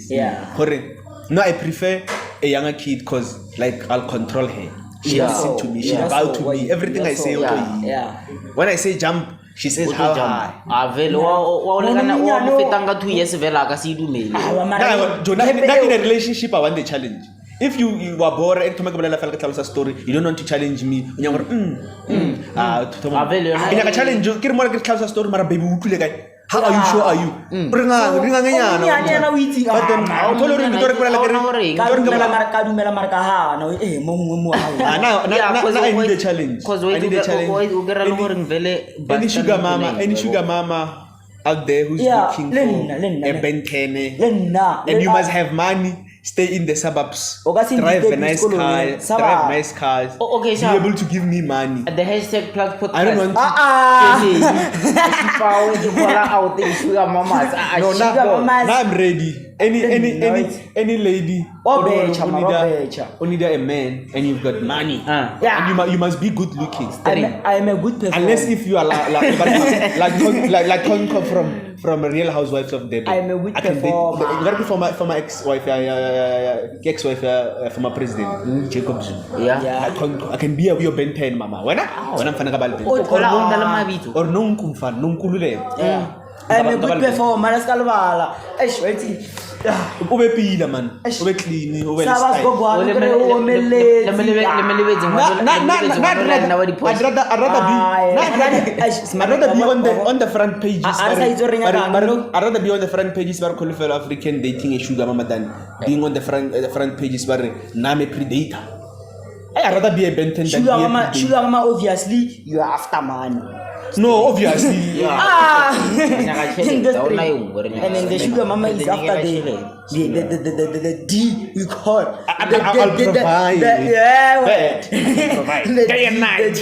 [SPEAKER 1] No, I prefer a younger kid because like I'll control her. She listens to me, she bow to me, everything I say when I say jump, she says how high. Not in a relationship, I want the challenge. If you are bored and tell us a story, you don't want to challenge me. In a challenge, you tell us a story, baby. How are you sure are you? But then I'll tell you I need a challenge. Any sugar mama out there who's looking for a Ben 10 and you must have money. Stay in the suburbs, drive nice cars, be able to give me money.
[SPEAKER 3] The hashtag plug podcast.
[SPEAKER 1] I don't want to. Now I'm ready. Any lady who need a man and you've got money, and you must be good looking.
[SPEAKER 2] I am a good person.
[SPEAKER 1] Unless if you are like from a Real Housewives of Debbie.
[SPEAKER 2] I am a good performer.
[SPEAKER 1] For my ex-wife, former president, Jacob Zuma. I can be your Ben 10 mama. When I'm fan or
[SPEAKER 2] I am a good performer. Let's go.
[SPEAKER 1] Ube pila man, ube clean, ube
[SPEAKER 2] I'd
[SPEAKER 1] rather be on the front pages. I'd rather be on the front pages where qualified African dating a sugar mama than being on the front pages where name predator. I'd rather be a Benton than
[SPEAKER 2] sugar mama. Obviously, you are after money.
[SPEAKER 1] No, obviously.
[SPEAKER 2] And then the sugar mama is after the D we call.
[SPEAKER 1] I'll provide. Day and night.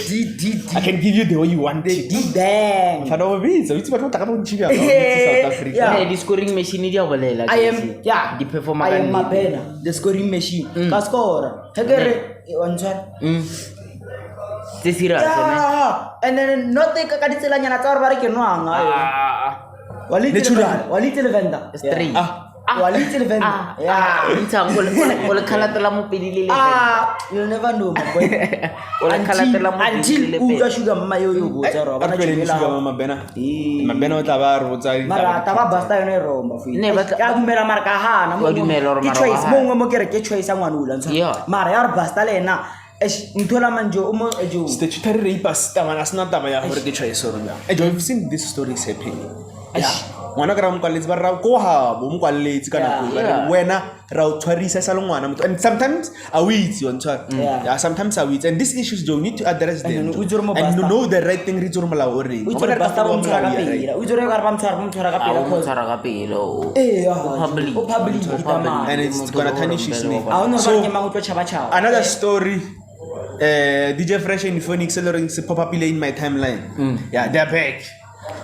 [SPEAKER 1] I can give you the way you want it.
[SPEAKER 2] The D bang.
[SPEAKER 1] It's what talk about sugar. South Africa.
[SPEAKER 3] The scoring machine is
[SPEAKER 2] I am
[SPEAKER 3] the performer.
[SPEAKER 2] I am Mabena, the scoring machine. Cascore. One shot. And then not take a caditsela and a tower can run. Little vendor.
[SPEAKER 3] Three.
[SPEAKER 2] Little vendor. You'll never know. Until Uga Sugar Mayo,
[SPEAKER 1] Mabena
[SPEAKER 2] Tava Basta in a room. Never Marcahan. What do you mail or get choice someone who learns. Maria Bastalena.
[SPEAKER 1] Statutory rapist, that's not that I have already choice. I've seen these stories happening. One of them calls Barracoha, Bumqualits, Wena, Rautwarisa Salomana, and sometimes I wait on top. Sometimes I wait, and these issues don't need to address them and to know the right thing. And it's gonna tarnish his name. So, another story. DJ Fresh and Phoenix pop up in my timeline. Yeah, they're back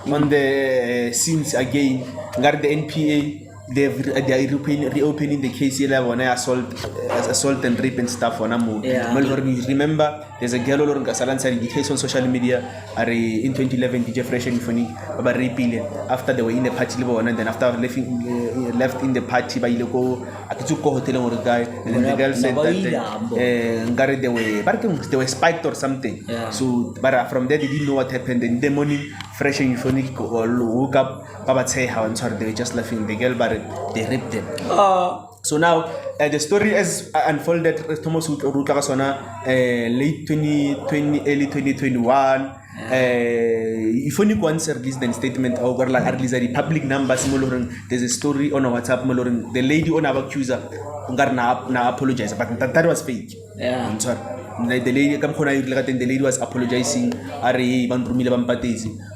[SPEAKER 1] on the scenes again. Got the NPA. They are reopening the case on assault and rape and stuff on Amu. Remember, there's a girl on the case on social media in 2011. DJ Fresh and Phoenix about raping after they were in the party and then after left in the party by Iloko Akituko hotel or guy, and then the girl said that they were spiked or something. So but from there they didn't know what happened. In the morning Fresh and Phoenix woke up, Baba say how and sorry they were just laughing. The girl but they raped them. So now the story as unfolded Thomas Rutla Kasona late 2020 early 2021 if only once released a statement or like at least the public numbers there's a story on our WhatsApp the lady on our accuser na apologize but that was fake.
[SPEAKER 2] Yeah.
[SPEAKER 1] I'm sorry. The lady the lady was apologizing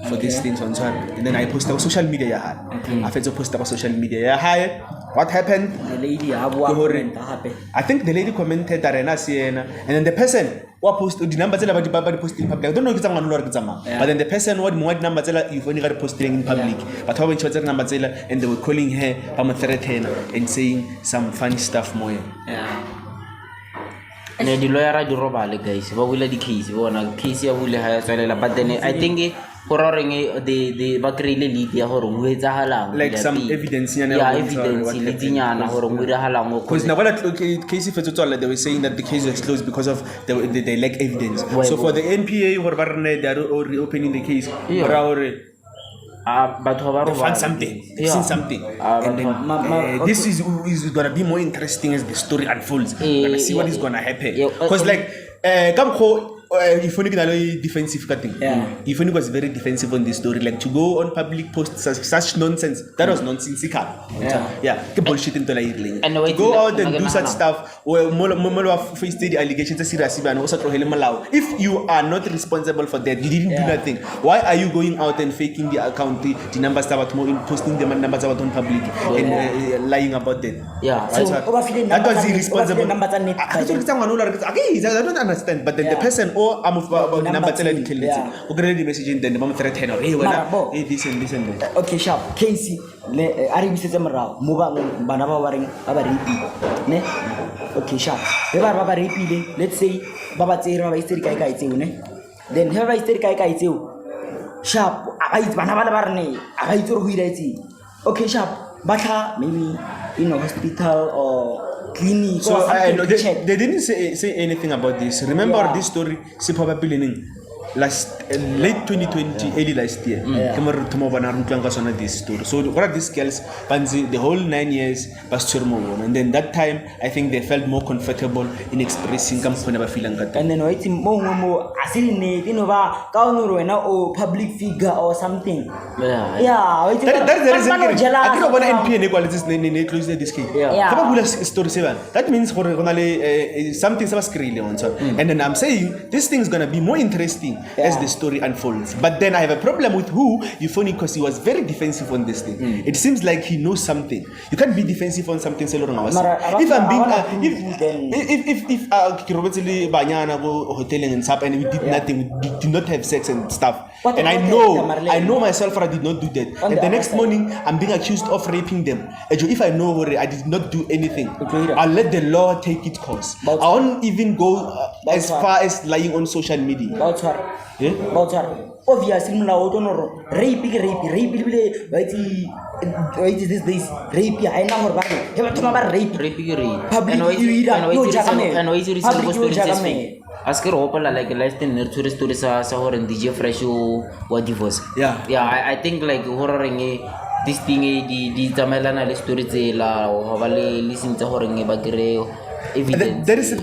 [SPEAKER 1] for these things on sorry. And then I posted on social media I posted on social media hi what happened
[SPEAKER 2] The lady
[SPEAKER 1] I think the lady commented that and then the person what posted the number posted in public I don't know if it's but then the person what number you've only got posting in public but how much number and they were calling her threatening and saying some funny stuff more.
[SPEAKER 2] Yeah.
[SPEAKER 3] ne di lawyer di robale guys ba bula di case bona case ya bule ha ya tswelela but then I think hororeng the ba create lead ya hore ho etsahalang
[SPEAKER 1] like some evidence
[SPEAKER 3] evidence le dinyana hore ho etsahalang
[SPEAKER 1] because now case if they were saying that the case was closed because of they lack evidence so for the NPA or they are reopening the case
[SPEAKER 3] but
[SPEAKER 1] they found something they've seen something and then this is gonna be more interesting as the story unfolds we're gonna see what is gonna happen because like if only defensive cutting if only was very defensive on this story like to go on public posts such nonsense that was nonsensical bullshit into to go out and do such stuff where more face the allegations serious if you are not responsible for that you didn't do nothing why are you going out and faking the account the numbers about more in posting the numbers about on public and lying about that that was irresponsible I don't understand but then the person or I'm about the number telling the message in the moment threaten hey this and that
[SPEAKER 2] okay sharp Casey le ari bisetse morao mo ba bana ba ba reng ba ba repi ne okay sharp be ba ba repi let's say ba ba tsere ba itse kai tseo ne then ha ba itse kai tseo sharp a itse bana ba le ba rene a itse go ira itse okay sharp ba tla maybe in a hospital or clinic
[SPEAKER 1] so they didn't say anything about this remember this story si probably last late 2020 early last year this story so what are these girls the whole 9 years and then that time I think they felt more comfortable in expressing
[SPEAKER 2] and then wait more public figure or something
[SPEAKER 1] that's the reason I don't want NPA close this case story that means something and then I'm saying this thing is gonna be more interesting as the story unfolds. But then I have a problem with who Euphony because he was very defensive on this thing. It seems like he knows something. You can't be defensive on something. If I'm being if Banyana go hoteling and stuff and we did nothing, we did not have sex and stuff. And I know myself I did not do that. And the next morning I'm being accused of raping them. If I know I did not do anything, I'll let the law take its course. I won't even go as far as lying on social media.
[SPEAKER 2] Obviously mula otonoro rape rape I na horba he batho ba rape
[SPEAKER 3] asker hopola like last time nurture story sa hore DJ Fresh wa divorce I think like hororeng this thing di tsamelana le story tsela ho ba le listen tsa horeng ba kire evidence.
[SPEAKER 1] There is the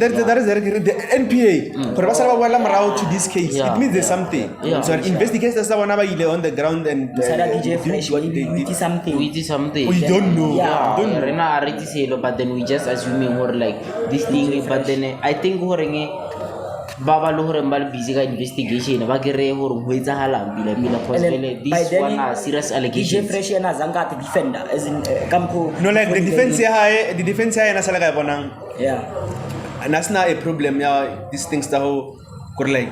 [SPEAKER 1] NPA. To this case, it means there's something. So investigators on the ground and
[SPEAKER 2] something.
[SPEAKER 1] We don't know.
[SPEAKER 3] But then we just assuming or like this thing. But then I think Baba Lohorembal busy investigation. Bagere or Wezahala this one a serious allegation.
[SPEAKER 2] Fresh and Azanga defender as in Campo.
[SPEAKER 1] No, like the defense here, and Asalaga Bonang. And that's not a problem. These things that could like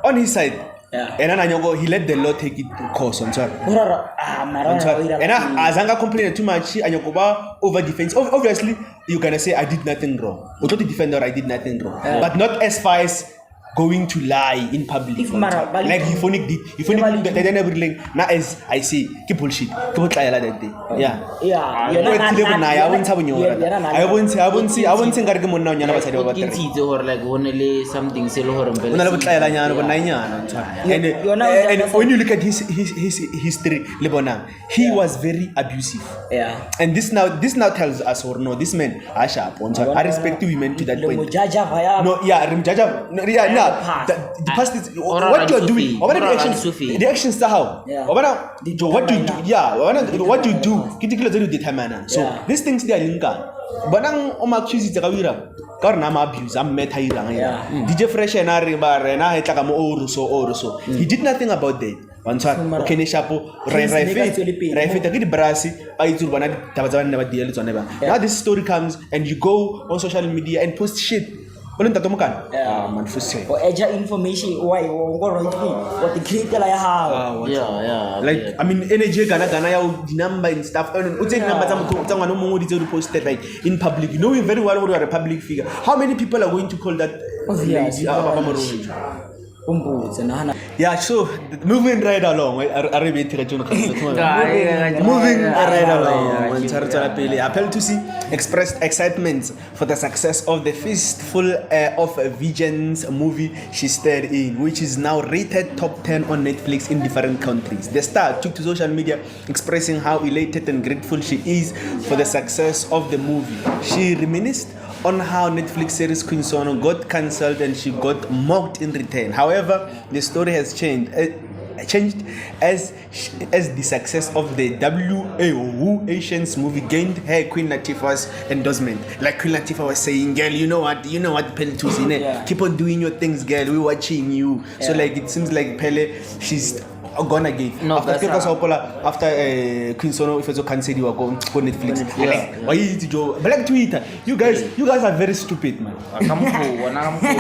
[SPEAKER 1] on his side. And then he let the law take it course on sir. And Azanga complained too much and Yokoba over defense. Obviously, you can say I did nothing wrong. Or to the defender, I did nothing wrong. But not as far as going to lie in public.
[SPEAKER 2] If mara-
[SPEAKER 1] Like Euphonic did. Euphonic did. They never like. Now as I see, keep bullshit. Keep what lie that day. Yeah.
[SPEAKER 2] Yeah.
[SPEAKER 1] I won't have I won't say ngare ke monna o nyana ba tsadi ba
[SPEAKER 3] ke
[SPEAKER 1] batla.
[SPEAKER 3] ntse gore like go ne le something se le gore
[SPEAKER 1] Ona le botlaela nyana bona nyana ntshwana. And when you look at his history le bonang, he was very abusive.
[SPEAKER 2] Yeah.
[SPEAKER 1] And this now tells us or no, this man asha ntshwana. I respect women to that
[SPEAKER 2] Le
[SPEAKER 1] point.
[SPEAKER 2] mojaja vaya.
[SPEAKER 1] No, yeah, Rimjaja. No, yeah, nah. The past is what you're doing. What are the actions? The actions to how?
[SPEAKER 2] Yeah.
[SPEAKER 1] What do you do? Yeah, what do you do? Kitikilo zelu determine. So these things they are linka. But now I'm accused of kawira. Kar na abuse. I'm met hirang. DJ Fresh and Ari Barena hetaka mo oruso. He did nothing about that. Wansar okay ne shapo Raife takidi brasi aizu bana tabazana never deal to never. Now this story comes and you go on social media and post shit. Man fuse.
[SPEAKER 2] Or edge information why go right what the create la ya how.
[SPEAKER 3] yeah
[SPEAKER 1] Like I mean energy gana ya number and stuff. Uthi number tsa no mo di posted like in public. You know very well you are a public figure. How many people are going to call that lady? Yeah, so moving right along. Moving right along. Apple to see expressed excitement for the success of the Fistful of Visions movie she starred in, which is now rated top 10 on Netflix in different countries. The star took to social media expressing how elated and grateful she is for the success of the movie. She reminisced on how Netflix series Queen Sono got cancelled and she got mocked in return. However, the story has changed as the success of the WAU Asians movie gained her Queen Latifah's endorsement. Like Queen Latifah was saying, girl, you know what Pele to see, keep on doing your things, girl, we're watching you. So like it seems like Pele, she's gonna give.
[SPEAKER 3] No,
[SPEAKER 1] after Queen Sono if it's cancelled you are going to Netflix. Why is it Joe? Black Twitter. You guys are very stupid, man.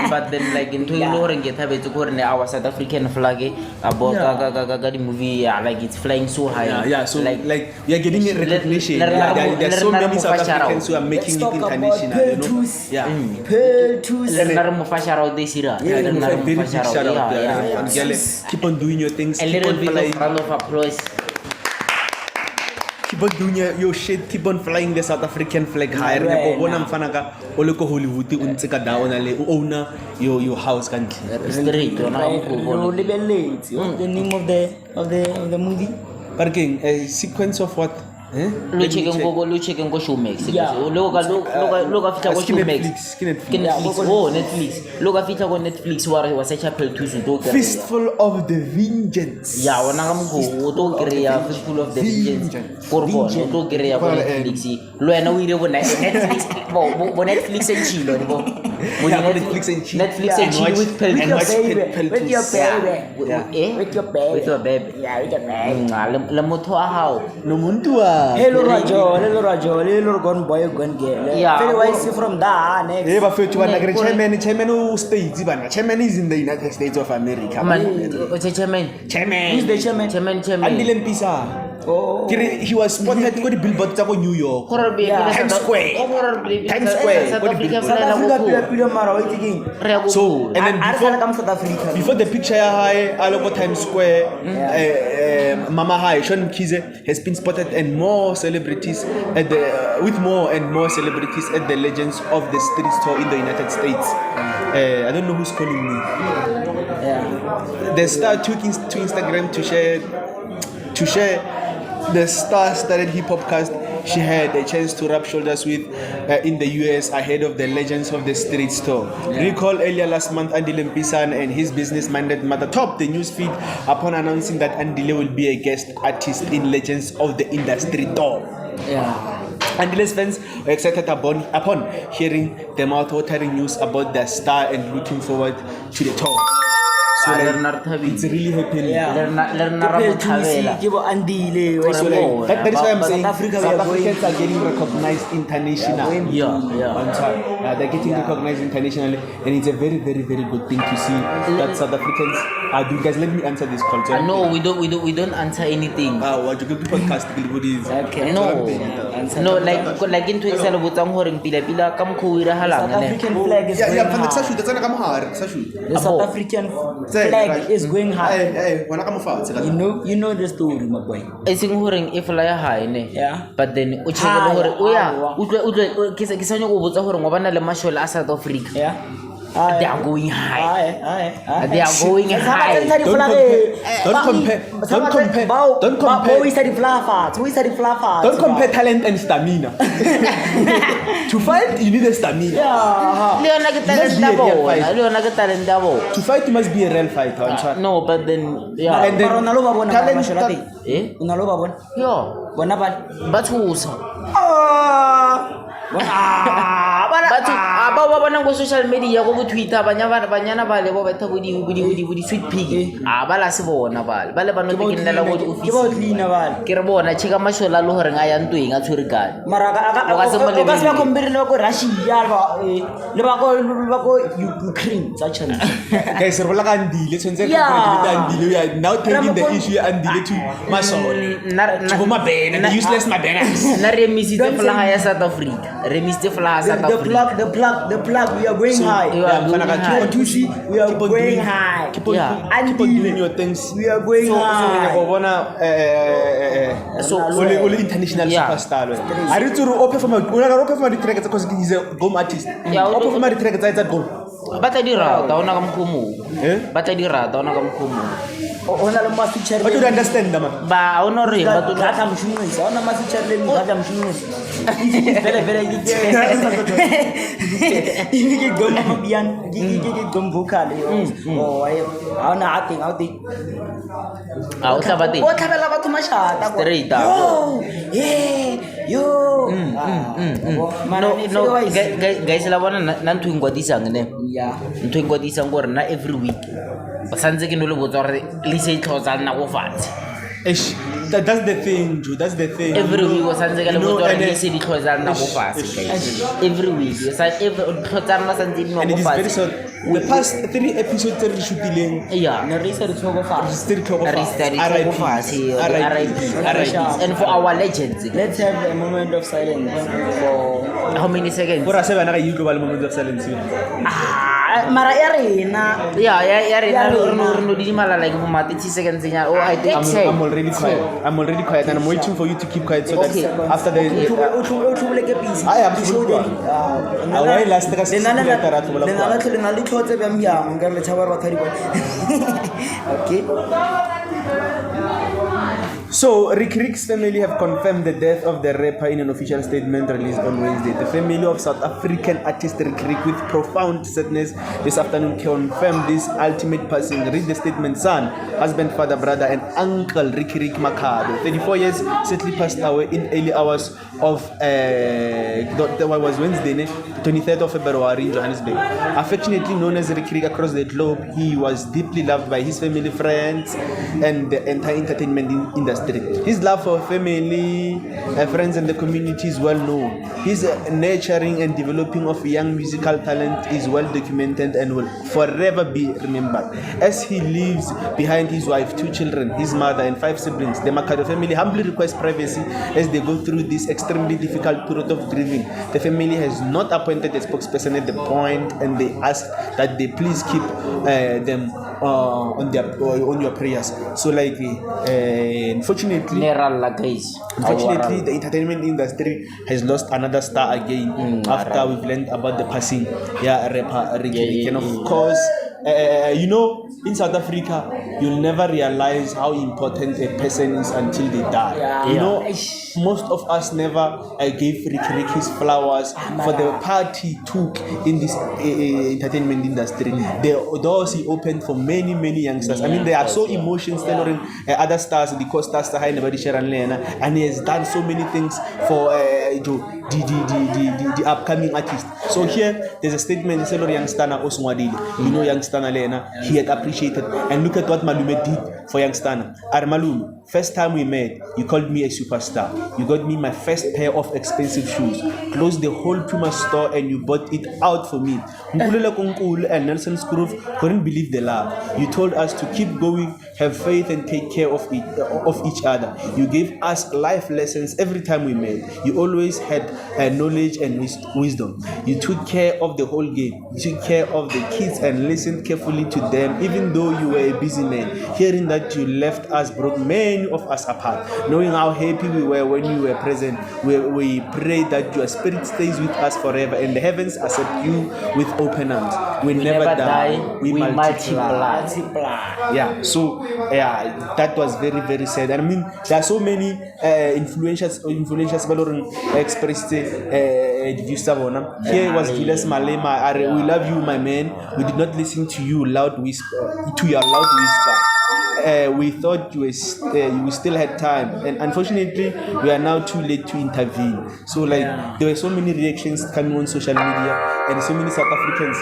[SPEAKER 3] But then like into ignoring get have to go in our South African flag about the movie like it's flying so high.
[SPEAKER 1] So like we are getting recognition. There's so many South Africans who are making it international, you know. Keep on doing your things.
[SPEAKER 3] A little bit of round of applause.
[SPEAKER 1] Keep on doing your shit. Keep on flying the South African flag higher. Hollywood owner your house country.
[SPEAKER 3] Straight.
[SPEAKER 2] The name of the movie.
[SPEAKER 1] Parking a sequence of what?
[SPEAKER 3] Lo check go Showmax. Look after go Showmax. Netflix. Oh, Netflix. Look after go Netflix was such a Apple to
[SPEAKER 1] Fistful of the Vengeance.
[SPEAKER 3] Yeah, wana go to create Fistful of the Vengeance. Corbo to create Netflix. Lo ena we re Netflix. Bo Netflix and chill bo. Netflix and chill with your baby. With your baby. Yeah, with your baby. La moto how.
[SPEAKER 1] No muntu
[SPEAKER 2] Hello Rajo, gone boy, gone girl.
[SPEAKER 3] Yeah.
[SPEAKER 2] Very wise from that. Next.
[SPEAKER 1] Chairman who states, Chairman is in the United States of America.
[SPEAKER 3] Chairman.
[SPEAKER 2] Who's the chairman?
[SPEAKER 1] Andile Mpisa.
[SPEAKER 2] Oh.
[SPEAKER 1] He was spotted go the billboard to New York. Times Square. So and then before the picture high all over Times Square, Mama High, Sean Kize has been spotted and more celebrities at with more and more celebrities at the Legends of the Street store in the United States. I don't know who's calling me. The star took to Instagram to share. The star started hip hop cast she had a chance to rub shoulders with in the US ahead of the Legends of the Street store. Recall earlier last month, Andile Mpisan and his business-minded mother topped the newsfeed upon announcing that Andile will be a guest artist in Legends of the Industry tour. Andile's fans were excited upon hearing the mouth-watering news about their star and looking forward to the tour. So
[SPEAKER 3] Ah,
[SPEAKER 1] like,
[SPEAKER 3] le rena re thabile.
[SPEAKER 1] it's really happening.
[SPEAKER 2] Yeah.
[SPEAKER 3] Le rena ra
[SPEAKER 2] Ke
[SPEAKER 3] mo
[SPEAKER 2] Thusi,
[SPEAKER 3] thabela.
[SPEAKER 2] ke bo Andile,
[SPEAKER 1] So
[SPEAKER 2] or-
[SPEAKER 1] like, that is why I'm
[SPEAKER 2] South
[SPEAKER 1] saying
[SPEAKER 2] Africa, we
[SPEAKER 1] South
[SPEAKER 2] are going-
[SPEAKER 1] Africans are getting recognized internationally.
[SPEAKER 3] Yeah.
[SPEAKER 1] On top. They're getting recognized internationally, and it's a very, very, very good thing to see that South Africans are doing. Guys, let me answer this call.
[SPEAKER 3] No, we don't answer anything.
[SPEAKER 1] What you do podcast?
[SPEAKER 2] Okay.
[SPEAKER 3] No, like into e sa le botsang hore pila ka mokho o irahalang
[SPEAKER 2] South
[SPEAKER 3] ne.
[SPEAKER 2] African flag is
[SPEAKER 1] Yeah,
[SPEAKER 2] going
[SPEAKER 1] yeah, but
[SPEAKER 2] high.
[SPEAKER 1] that's shoot. That's not come hard. That's shoot.
[SPEAKER 2] The South African flag is going high.
[SPEAKER 1] Hey, when I come fast.
[SPEAKER 2] You know the story, my boy.
[SPEAKER 3] E seng hore e fly high ne.
[SPEAKER 2] Yeah.
[SPEAKER 3] But then o check le hore o ya utlwe ke sa nyaka o botsa hore ngobana le mashole a South Africa.
[SPEAKER 2] Yeah.
[SPEAKER 3] They are going high.
[SPEAKER 2] Aye.
[SPEAKER 3] They are going high.
[SPEAKER 1] Don't compare. Don't compare.
[SPEAKER 2] Don't
[SPEAKER 1] compare talent and stamina. To fight, you need a stamina.
[SPEAKER 2] Yeah.
[SPEAKER 3] Le yona ke talent ya bona. Le yona ke talent ya bona.
[SPEAKER 1] To fight, you must be a real fighter.
[SPEAKER 3] No, but then yeah.
[SPEAKER 1] And then
[SPEAKER 2] Mara unalo ba bona
[SPEAKER 1] talent-
[SPEAKER 2] mashola teng?
[SPEAKER 3] Eh?
[SPEAKER 2] Unalo ba bona?
[SPEAKER 3] Yo.
[SPEAKER 2] Bona ba?
[SPEAKER 3] Ba thusa.
[SPEAKER 2] Batho
[SPEAKER 3] ba bona go social media go Twitter banyana ba le bo betha bo di sweet pig ba la se bona ba le ba no ke nna la go di
[SPEAKER 2] ke ba
[SPEAKER 3] office
[SPEAKER 2] clean ba.
[SPEAKER 3] ke re bona cheka mashola le hore nga ya ntweng a tshwere gane
[SPEAKER 2] Mara
[SPEAKER 3] O ka se mo
[SPEAKER 2] ka se ba
[SPEAKER 3] lebelele.
[SPEAKER 2] compare le ba ko Russia le ba ko Ukraine tsa China.
[SPEAKER 1] guys, re bola ka Andile. Tshwantse re
[SPEAKER 2] Yeah.
[SPEAKER 1] congratulate Andile. We are now taking the
[SPEAKER 2] Ramaphosa-
[SPEAKER 1] issue ya Andile to Masole. To go Mabena, the useless Mabenas.
[SPEAKER 3] na re misitse
[SPEAKER 2] Don't
[SPEAKER 3] flaga
[SPEAKER 2] say-
[SPEAKER 3] ya South Africa re misitse flaga ya South
[SPEAKER 2] The
[SPEAKER 3] Africa
[SPEAKER 2] plug, we are going high.
[SPEAKER 3] yeah,
[SPEAKER 1] Mfana ka-
[SPEAKER 3] high.
[SPEAKER 1] keep on
[SPEAKER 2] Tusi, we are
[SPEAKER 1] keep on
[SPEAKER 2] going
[SPEAKER 1] doing-
[SPEAKER 2] high.
[SPEAKER 1] Keep on
[SPEAKER 3] Yeah.
[SPEAKER 1] keep on doing your things.
[SPEAKER 2] We are going
[SPEAKER 1] So
[SPEAKER 2] high.
[SPEAKER 1] go bona ole international
[SPEAKER 3] Yeah.
[SPEAKER 1] superstar. I read to o perform the track because he's a goal artist.
[SPEAKER 3] Yeah,
[SPEAKER 1] O perform the track it's a goal.
[SPEAKER 3] ba tla di rata ona ka mokhomo
[SPEAKER 1] Eh?
[SPEAKER 3] ba tla di rata ona ka mokhomo
[SPEAKER 2] Ona le ma feature
[SPEAKER 1] But you don't understand man.
[SPEAKER 3] ba ona re ba tlo
[SPEAKER 2] Data mshumisi. Ona ma feature le data mshumisi. Vele ke goma mabian. Ke gom vocal. Oh, ona acting out the.
[SPEAKER 3] a o tla ba teng
[SPEAKER 2] O tlhabela batho mashata.
[SPEAKER 3] Straight up.
[SPEAKER 2] Yo.
[SPEAKER 3] no guys la bona na ntho ngwadisang ne
[SPEAKER 2] Yeah.
[SPEAKER 3] ntho ngwadisang gore na every week ba santse ke no le botsa gore le se tlhotsa nna go fatshe
[SPEAKER 1] Ish, that's the thing, Joe. That's the thing.
[SPEAKER 3] every week o santse ka le
[SPEAKER 1] You know,
[SPEAKER 3] botsa gore
[SPEAKER 1] and
[SPEAKER 3] le
[SPEAKER 1] it-
[SPEAKER 3] se di tlhotsa nna go fatshe guys every week o sa tlhotsa nna santse di nna
[SPEAKER 1] And
[SPEAKER 3] go
[SPEAKER 1] it is very
[SPEAKER 3] fatshe
[SPEAKER 1] sad. The past 3 episodes that we shooting,
[SPEAKER 3] yeah
[SPEAKER 2] Ne re isa re tshogo fa.
[SPEAKER 1] still talk
[SPEAKER 3] Re
[SPEAKER 1] about
[SPEAKER 3] study go fatshe RIP and for our legends
[SPEAKER 2] Let's have a moment of silence for
[SPEAKER 3] how many seconds
[SPEAKER 1] For us, I use global moment of silence.
[SPEAKER 2] mara ya rena.
[SPEAKER 3] ya rena re no di mala like mo 30 seconds nya oh I think
[SPEAKER 1] I'm already quiet. I'm already quiet, and I'm waiting for you to keep quiet so that
[SPEAKER 3] Okay.
[SPEAKER 1] after the.
[SPEAKER 2] O tlhobole ke busy.
[SPEAKER 1] I am sure. Why last ka
[SPEAKER 2] Le na le
[SPEAKER 1] sisi ka ratu bola kwa.
[SPEAKER 2] le na le tlhotse ba myang ka le tshaba ba thari bona. Okay.
[SPEAKER 1] So, Rick Rick's family have confirmed the death of the rapper in an official statement released on Wednesday. The family of South African artist Rick Rick, with profound sadness this afternoon, confirmed this ultimate passing. Read the statement: son, husband, father, brother, and uncle Rick Rick Makado, 34 years, sadly passed away in early hours of that was Wednesday, 23rd of February in Johannesburg. Affectionately known as Rick Rick across the globe, he was deeply loved by his family, friends, and the entire entertainment industry. His love for family, friends, and the community is well known. His nurturing and developing of young musical talent is well documented and will forever be remembered. As he leaves behind his wife, 2 children, his mother, and 5 siblings, the Makado family humbly requests privacy as they go through this extremely difficult period of grieving. The family has not appointed a spokesperson at the point, and they ask that they please keep them on your prayers. So, like, unfortunately, the entertainment industry has lost another star again after we've learned about the passing. Rapper Ricky. And of course, you know, in South Africa, you'll never realize how important a person is until they die.
[SPEAKER 2] Yeah.
[SPEAKER 1] You know, most of us never gave Ricky his flowers for the part he took in this entertainment industry. The doors he opened for many youngsters. I mean, there are so emotions tailoring other stars, the co-stars, and he has done so many things for the upcoming artist. So here there's a statement that said Youngstana Osmwadili. You know Youngstana Lena, he had appreciated. And look at what Malume did for Youngstana. Malume, first time we met, you called me a superstar. You got me my first pair of expensive shoes. Closed the whole Puma store and you bought it out for me. Nkulula Kunkulu and Nelson Scrooge couldn't believe the love. You told us to keep going, have faith and take care of each other. You gave us life lessons every time we met. You always had knowledge and wisdom. You took care of the whole game. You took care of the kids and listened carefully to them, even though you were a busy man. Hearing that you left us broke many of us apart. Knowing how happy we were when you were present, we pray that your spirit stays with us forever and the heavens accept you with open arms. We never die. We multiply. Yeah, so yeah, that was very, very sad. And I mean, there are so many influencers expressed here was Julius Malema. We love you, my man. We did not listen to you loud whisper, to your loud whisper. We thought you still had time, and unfortunately we are now too late to intervene. So like there were so many reactions coming on social media and so many South Africans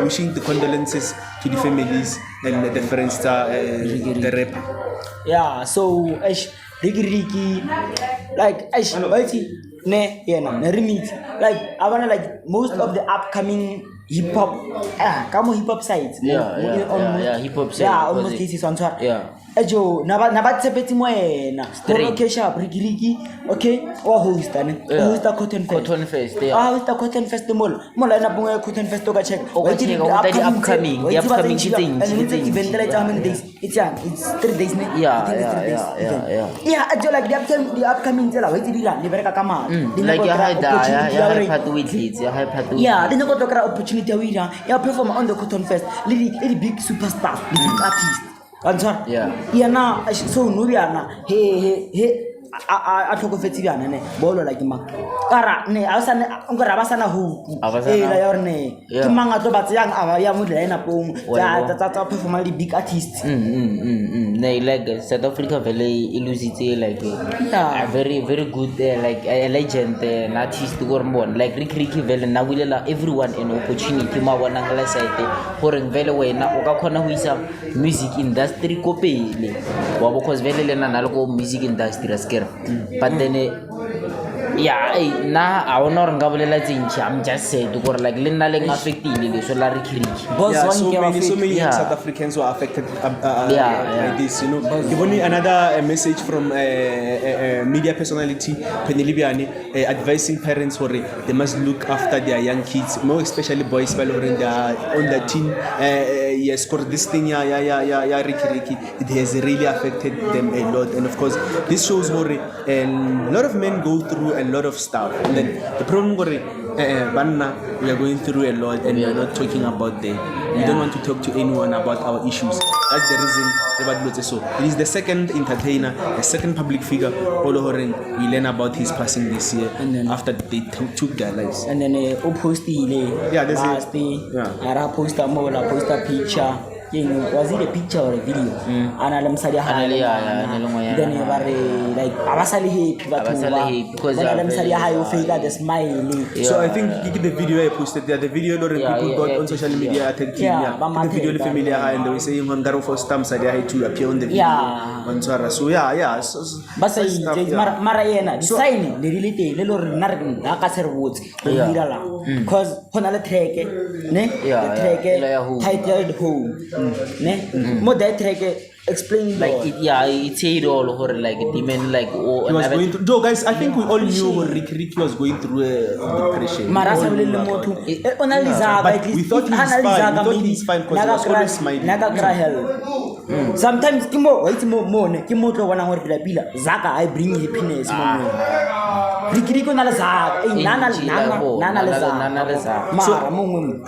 [SPEAKER 1] wishing the condolences to the families and the friends, the rapper.
[SPEAKER 2] Yeah, so Ricky, like like I wanna like most of the upcoming hip hop sites.
[SPEAKER 3] Hip hop sites.
[SPEAKER 2] Yeah, almost cases on track.
[SPEAKER 3] Yeah.
[SPEAKER 2] Ejo nabatsepeti moena okay sharp Ricky okay or host Cotton Fest Cotton Fest mall ina bunga Cotton Fest to check
[SPEAKER 3] the upcoming thing
[SPEAKER 2] event how many days it's 3 days ejo like the upcoming tela wait dila libereka kama
[SPEAKER 3] like ya part with leads ya part
[SPEAKER 2] then you got to opportunity ya perform on the Cotton Fest really big superstar the big artist. Yeah, now so no he atlhokofetse bjana ne bolo like mang kara ne a basana hope la yorne ke mang a tlo batse yang aba ya mo line pong tsa perform the big artists
[SPEAKER 3] ne like South Africa vele illusite like a very very good like a legend an artist go mbona like Ricky vele na wilela everyone an opportunity ma bona ngala side gore vele wena o ka khona ho isa music industry ko pele wa because vele lena na le go music industry askera. But then na I will not gabolela tsinchi. I'm just saying to go like lena leng affected so la Ricky.
[SPEAKER 1] So many South Africans were affected by this, you know. Even another message from media personality Penelibiane advising parents for they must look after their young kids, more especially boys while on the teen scored this thing Ricky. It has really affected them a lot, and of course this shows more a lot of men go through a lot of stuff, and then the problem we are going through a lot and we are not talking about them. We don't want to talk to anyone about our issues. That's the reason so it is the second entertainer, the second public figure we learn about his passing this year, and then after they took their lives.
[SPEAKER 2] And then post a picture. Was it a picture or a video? Analam Sadia then like Abasali because Analam Sadia Fega the smiling.
[SPEAKER 1] So I think the video I posted there, the video people got on social media attacking the video the familiar and they were saying Mangaro for stamp Sadia to appear on the video. So
[SPEAKER 2] but Marayena designing the reality little Nargan Nakaser Woods because Honala Treke titled home. More that explain
[SPEAKER 3] like it said all over like demon like
[SPEAKER 1] he was going through. No, guys, I think we all knew Ricky was going through depression.
[SPEAKER 2] But
[SPEAKER 1] we thought he's fine because he was always smiling.
[SPEAKER 2] Sometimes Kimo to one hour Zaka I bring happiness.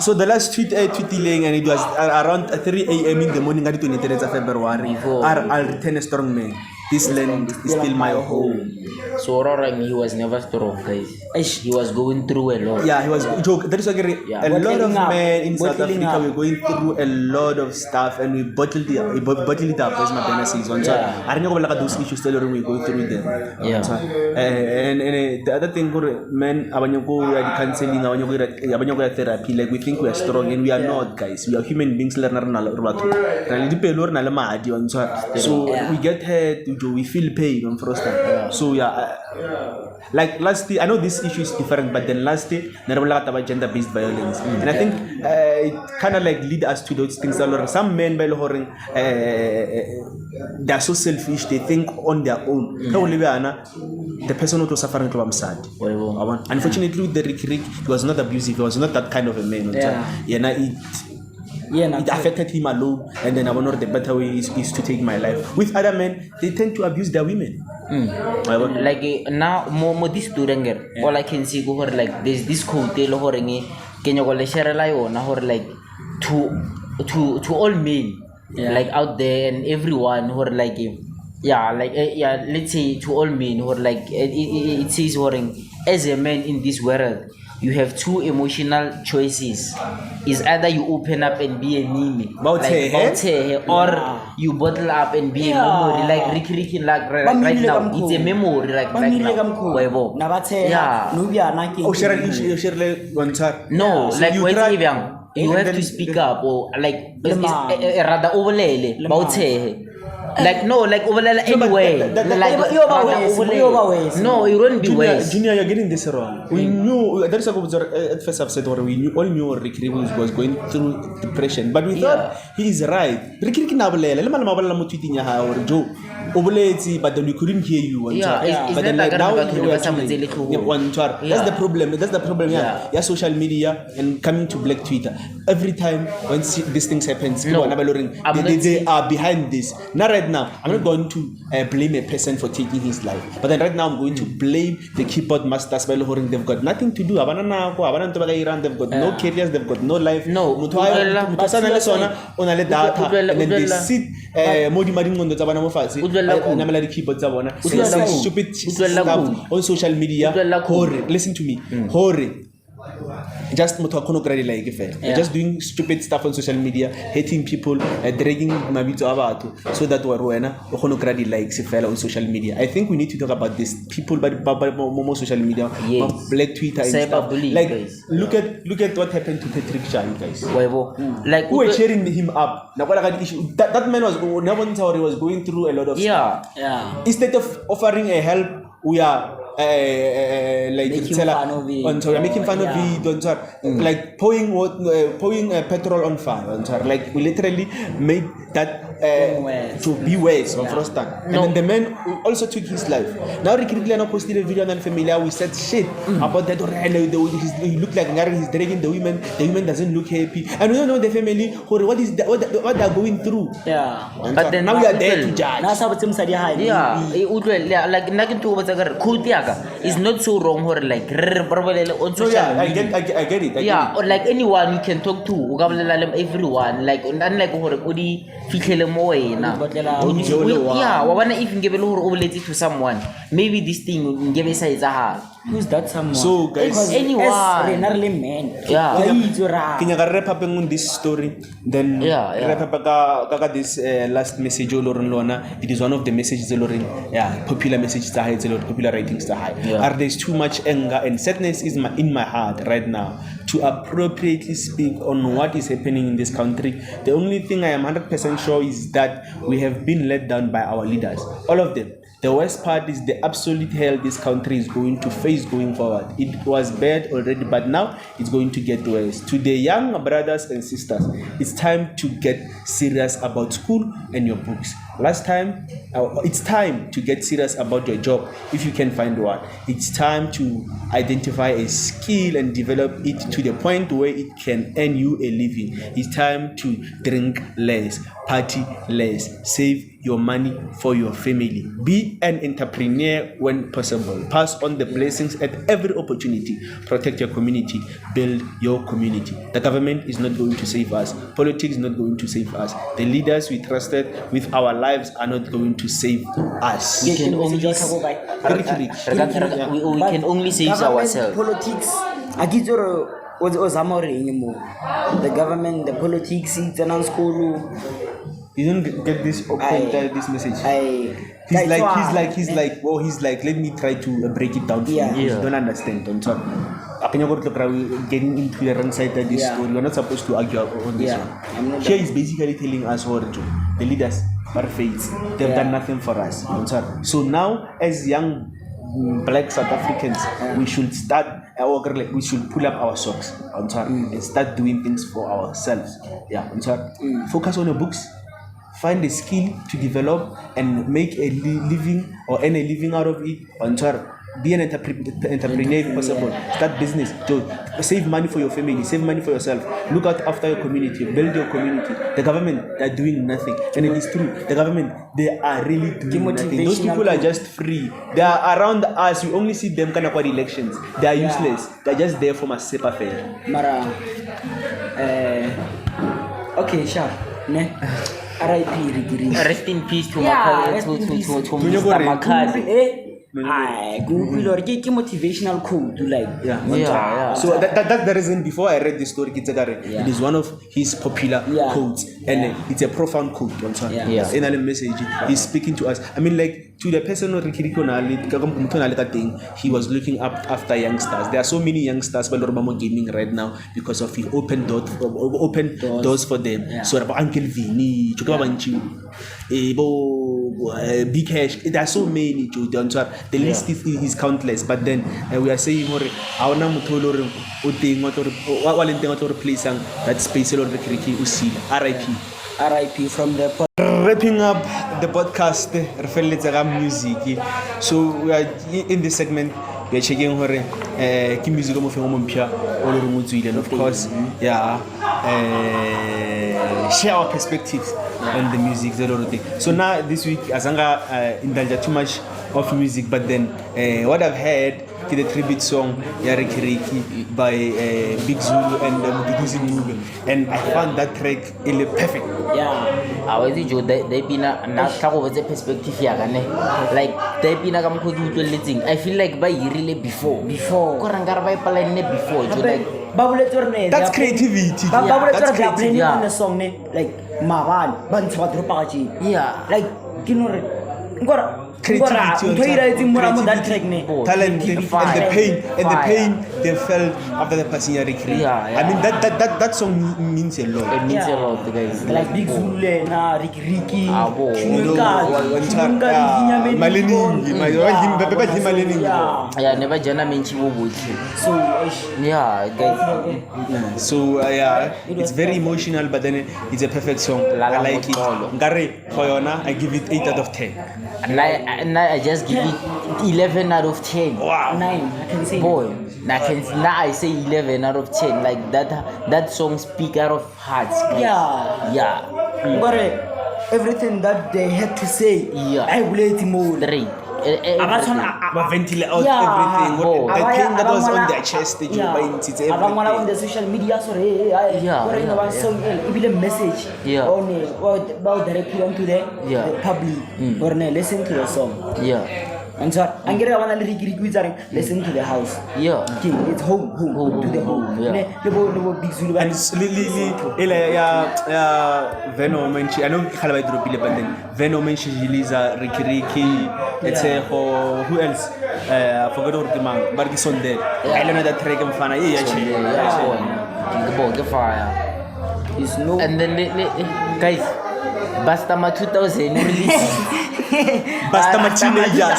[SPEAKER 1] So the last tweet and it was around 3 a.m. in the morning of 23rd of February. I'll return a strong man. This land is still my home.
[SPEAKER 3] So Aurora, he was never strong, guys. he was going through a lot.
[SPEAKER 1] Yeah, he was joke. That is why
[SPEAKER 3] Yeah.
[SPEAKER 1] a lot of
[SPEAKER 2] Bottling up.
[SPEAKER 1] men in South
[SPEAKER 2] Bottling
[SPEAKER 1] Africa
[SPEAKER 2] up.
[SPEAKER 1] we're going through a lot of stuff and we bottled it up as my banner says. One time,
[SPEAKER 3] Yeah.
[SPEAKER 1] I don't know about those issues still we go through them.
[SPEAKER 3] Yeah.
[SPEAKER 1] And the other thing, men, abanyoko we are counseling, abanyoko we are therapy. Like we think we are strong and we are not, guys. We are human beings. So we get hurt, we feel pain on first time. So yeah. Like last day, I know this issue is different, but then last day, about gender-based violence, and I think it kind of like lead us to those things. Some men, they are so selfish; they think on their own. The person who was suffering from sad. Unfortunately, with the Rick, he was not abusive. He was not that kind of a man. It affected him alone, and then I wonder the better way is to take my life. With other men, they tend to abuse their women.
[SPEAKER 3] Like now, more this student, all I can see go like there's this quote, can you share like to all men, like out there and everyone who are like let's say to all men who are like it says as a man in this world. You have two emotional choices. Is either you open up and be a meme, or you bottle up and be a memory, like Ricky, like right now. It's a memory, like right now. No, like when you have to speak up or like rather overlay. Like no, like overlay anyway. No, it won't be waste.
[SPEAKER 1] Junior, you're getting this wrong. We knew that is at first I've said we all knew Ricky was going through depression, but we thought he is right. Ricky but then we couldn't hear you. But then like now that's the problem. That's the problem. Yeah, social media and coming to Black Twitter. Every time when these things happen, they are behind this. Not right now. I'm not going to blame a person for taking his life, but then right now I'm going to blame the keyboard masters. They've got nothing to do. They've got no careers. They've got no life.
[SPEAKER 3] No.
[SPEAKER 1] And then they sit keyboards stupid stuff on social media. Listen to me. Just just doing stupid stuff on social media, hating people, dragging mabito about so that we're likes on social media. I think we need to talk about this. People but more social media, Black Twitter and stuff. Like look at what happened to Patrick Chai, guys.
[SPEAKER 3] Like
[SPEAKER 1] who were cheering him up. That man was going through a lot of stuff. Instead of offering a help, we are making fun of it, like pouring petrol on fire. Like we literally made that to be worse on first time. And then the man also took his life. Now Ricky posted a video on Familia. We said shit about that. He looked like he's dragging the women. The women doesn't look happy, and we don't know the family what they're going through.
[SPEAKER 3] But then
[SPEAKER 1] now we are there to judge.
[SPEAKER 3] Like it's not so wrong or like on social media.
[SPEAKER 1] I get it.
[SPEAKER 3] Or like anyone you can talk to, everyone. Like unlike if you to someone, maybe this thing give a
[SPEAKER 2] who's that someone?
[SPEAKER 1] So guys,
[SPEAKER 3] anyone.
[SPEAKER 1] Can you wrap up on this story? Then wrap up this last message. It is one of the messages. Popular messages are high, popular ratings are high. There's too much anger and sadness is in my heart right now to appropriately speak on what is happening in this country. The only thing I am 100% sure is that we have been let down by our leaders, all of them. The worst part is the absolute hell this country is going to face going forward. It was bad already, but now it's going to get worse. To the young brothers and sisters, it's time to get serious about school and your books. It's time to get serious about your job if you can find one. It's time to identify a skill and develop it to the point where it can earn you a living. It's time to drink less, party less, save your money for your family. Be an entrepreneur when possible. Pass on the blessings at every opportunity. Protect your community. Build your community. The government is not going to save us. Politics is not going to save us. The leaders we trusted with our lives are not going to save us.
[SPEAKER 3] We can only
[SPEAKER 2] Yeah.
[SPEAKER 3] we can only save ourselves.
[SPEAKER 2] Politics. The government, the politics, it's an school.
[SPEAKER 1] You don't get this this message. He's like, let me try to break it down for
[SPEAKER 2] Yeah.
[SPEAKER 1] you. You don't understand. Don't talk. Getting into the wrong side of this
[SPEAKER 2] Yeah.
[SPEAKER 1] story. We're not supposed to argue on this
[SPEAKER 2] Yeah. I'm
[SPEAKER 1] one.
[SPEAKER 2] not
[SPEAKER 1] Here is basically telling us what the leaders are failed. They've done nothing for us. Don't talk. So now, as young black South Africans, we should start we should pull up our socks and start doing things for ourselves. Yeah, focus on your books. Find a skill to develop and make a living or earn a living out of it. Be an entrepreneur if possible. Start business. Save money for your family. Save money for yourself. Look out after your community. Build your community. The government, they're doing nothing. And it is true. The government, they are really doing nothing. Those people are just free. They are around us. We only see them kind of elections. They are useless. They're just there for my SEPA fair.
[SPEAKER 2] Mara, okay, sure. Ne? RIP Rigiri.
[SPEAKER 3] Rest in peace to
[SPEAKER 2] Yeah,
[SPEAKER 3] Mr.
[SPEAKER 2] rest in peace.
[SPEAKER 3] Mr. Makazi.
[SPEAKER 2] Ke motivational quote like
[SPEAKER 3] Yeah.
[SPEAKER 1] So that's the reason before I read this story, it is one of his popular quotes, and it's a profound quote.
[SPEAKER 3] Yeah.
[SPEAKER 1] In a message, he's speaking to us. I mean, like to the person who he was looking up after youngsters. There are so many youngsters when Normamo gaming right now because of he opened doors for them. So Uncle Vinny, Big Cash, there are so many. The list is countless, but then we are saying that space
[SPEAKER 2] RIP from the
[SPEAKER 1] wrapping up the podcast music. So we are in this segment, we are checking music and of course share our perspectives on the music. So now this week Azanga indulge too much of music, but then what I've heard the tribute song Yarikiriki by Big Zulu and Mduduzi Mube, and I found that track really perfect.
[SPEAKER 3] Awazi jo they bina na tlago botse perspective ya gane like they bina ka mkhodi utlweletseng. I feel like ba yirile before ko rangara ba ipalane before jo like
[SPEAKER 1] That's creativity.
[SPEAKER 2] That's
[SPEAKER 1] creativity.
[SPEAKER 2] in the song ne like maban ban tsaba dropa ka chi like kinore ngora
[SPEAKER 1] Creativity on
[SPEAKER 2] that track ne
[SPEAKER 1] talent and the pain they felt after the passing Yarikiri. I mean that song means a lot.
[SPEAKER 3] it means a lot, guys.
[SPEAKER 2] Like Big Zulu na Riki
[SPEAKER 3] Never jana menchi wo botse. Guys.
[SPEAKER 1] So it's very emotional, but then it's a perfect song. I like it. Ngare Koyona, I give it 8 out of 10.
[SPEAKER 3] And I just give it 11 out of 10.
[SPEAKER 1] Wow.
[SPEAKER 2] 9 I can say
[SPEAKER 3] Boy, now I say 11 out of 10. Like that song speak out of hearts. Guys.
[SPEAKER 2] But everything that they had to say, I will let him more.
[SPEAKER 3] Straight.
[SPEAKER 1] Ventilate out everything. The pain that was on their chest, it's everything.
[SPEAKER 2] On the social media, sorry, even message about directly onto the public or listen to the song. And so I'm going to listen to the house. It's home to the home.
[SPEAKER 1] And Venom mentioned, I know Kalabai Dropile, but then Venom mentioned Lisa, Rikiriki, etc. Who else? I forgot what the man, but it's on there. I don't know that track and fan.
[SPEAKER 3] The fire. And then guys, Bastama 2000 release.
[SPEAKER 1] Bastama teenagers.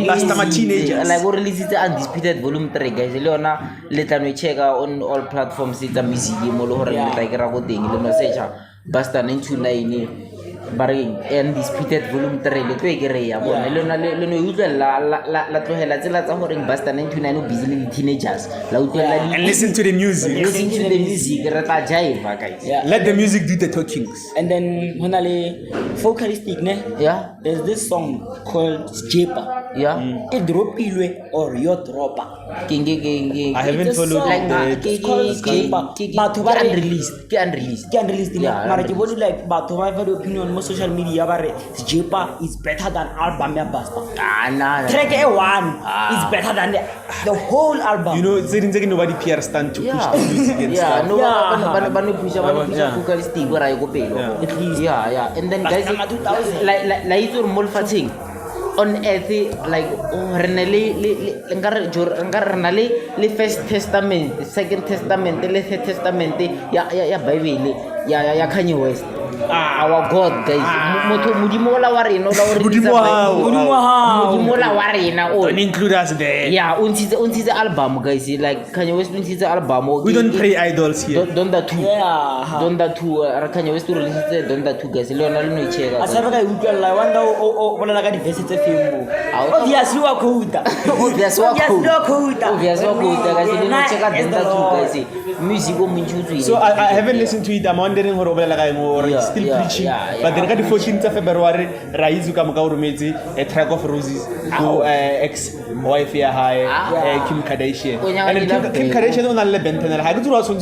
[SPEAKER 1] Bastama teenagers.
[SPEAKER 3] Like we release it Undisputed Volume 3, guys. Leona later we check out on all platforms. It's a music game. All over like Ragoting. Leona search Basta 929. bareng undisputed volume 3 le tlo e kry-a bone le lona le no utlwella la tlogela tsela tsa goreng Buster 929 o busy le di-teenagers la utlwella
[SPEAKER 1] And listen to the music.
[SPEAKER 3] listen to the music re tla jive guys.
[SPEAKER 2] Yeah.
[SPEAKER 1] Let the music do the talkings.
[SPEAKER 2] And then hona le vocalistic ne.
[SPEAKER 3] Yeah,
[SPEAKER 2] There's this song called Jepa.
[SPEAKER 3] yeah.
[SPEAKER 2] It dropilwe or yo dropa.
[SPEAKER 1] I haven't
[SPEAKER 2] It's a
[SPEAKER 1] followed
[SPEAKER 2] song,
[SPEAKER 1] the
[SPEAKER 2] it's called Jepa. Batho ba re-
[SPEAKER 3] Unreleased
[SPEAKER 2] ke unreleased ne.
[SPEAKER 3] Yeah,
[SPEAKER 2] Mara ke bone like batho ba fa opinion mo social media ba re Jepa is better than album ya Buster.
[SPEAKER 3] nah.
[SPEAKER 2] Track A1 is better than the whole album.
[SPEAKER 1] You know, nobody PR stand to push
[SPEAKER 3] Yeah,
[SPEAKER 1] the music and
[SPEAKER 3] yeah,
[SPEAKER 1] stuff.
[SPEAKER 3] no,
[SPEAKER 2] Yeah.
[SPEAKER 3] bano pusha
[SPEAKER 1] Yeah.
[SPEAKER 3] vocalistic go ra go pelo.
[SPEAKER 1] Yeah.
[SPEAKER 2] At least.
[SPEAKER 3] Yeah. And then guys,
[SPEAKER 2] Basta nga 2000.
[SPEAKER 3] like it's all molfating on earth like re ne le nkare re na le first testament, second testament, le third testament ya Bible ya Kanye West. Our God guys, motho modimo ola wa rena ola o re
[SPEAKER 1] Modimo wa hao.
[SPEAKER 3] modimo ola wa rena o
[SPEAKER 1] Don't include us there.
[SPEAKER 3] yeah untshitse album guys, like Kanye West untshitse album.
[SPEAKER 1] We don't pray idols here.
[SPEAKER 3] Donda 2.
[SPEAKER 2] Yeah.
[SPEAKER 3] Donda 2 ra Kanye West o releasitse Donda 2 guys, le yona le no icheka.
[SPEAKER 2] A sabe ka utlwella wanda o bolela ka di-verse tse feng mo.
[SPEAKER 3] Out.
[SPEAKER 2] Obviously wa quota.
[SPEAKER 3] Obvious wa quota. Obvious wa quota guys, le no cheka
[SPEAKER 2] Yes,
[SPEAKER 3] Donda
[SPEAKER 2] the
[SPEAKER 3] 2
[SPEAKER 2] Lord.
[SPEAKER 3] guys. Music o montsi o tswile.
[SPEAKER 1] So I haven't listened to it. I'm wondering how Robela guy more
[SPEAKER 3] Yeah,
[SPEAKER 1] still
[SPEAKER 3] yeah,
[SPEAKER 1] preaching.
[SPEAKER 3] yeah,
[SPEAKER 1] But then
[SPEAKER 3] yeah.
[SPEAKER 1] the 14th of February, Raizu Kamuka Urumezi, a track of roses to ex-wife ya high Kim Kardashian.
[SPEAKER 3] Onyaka
[SPEAKER 1] And then
[SPEAKER 3] dila
[SPEAKER 1] Kim
[SPEAKER 3] bheka.
[SPEAKER 1] Kardashian on le benten la. Hagu also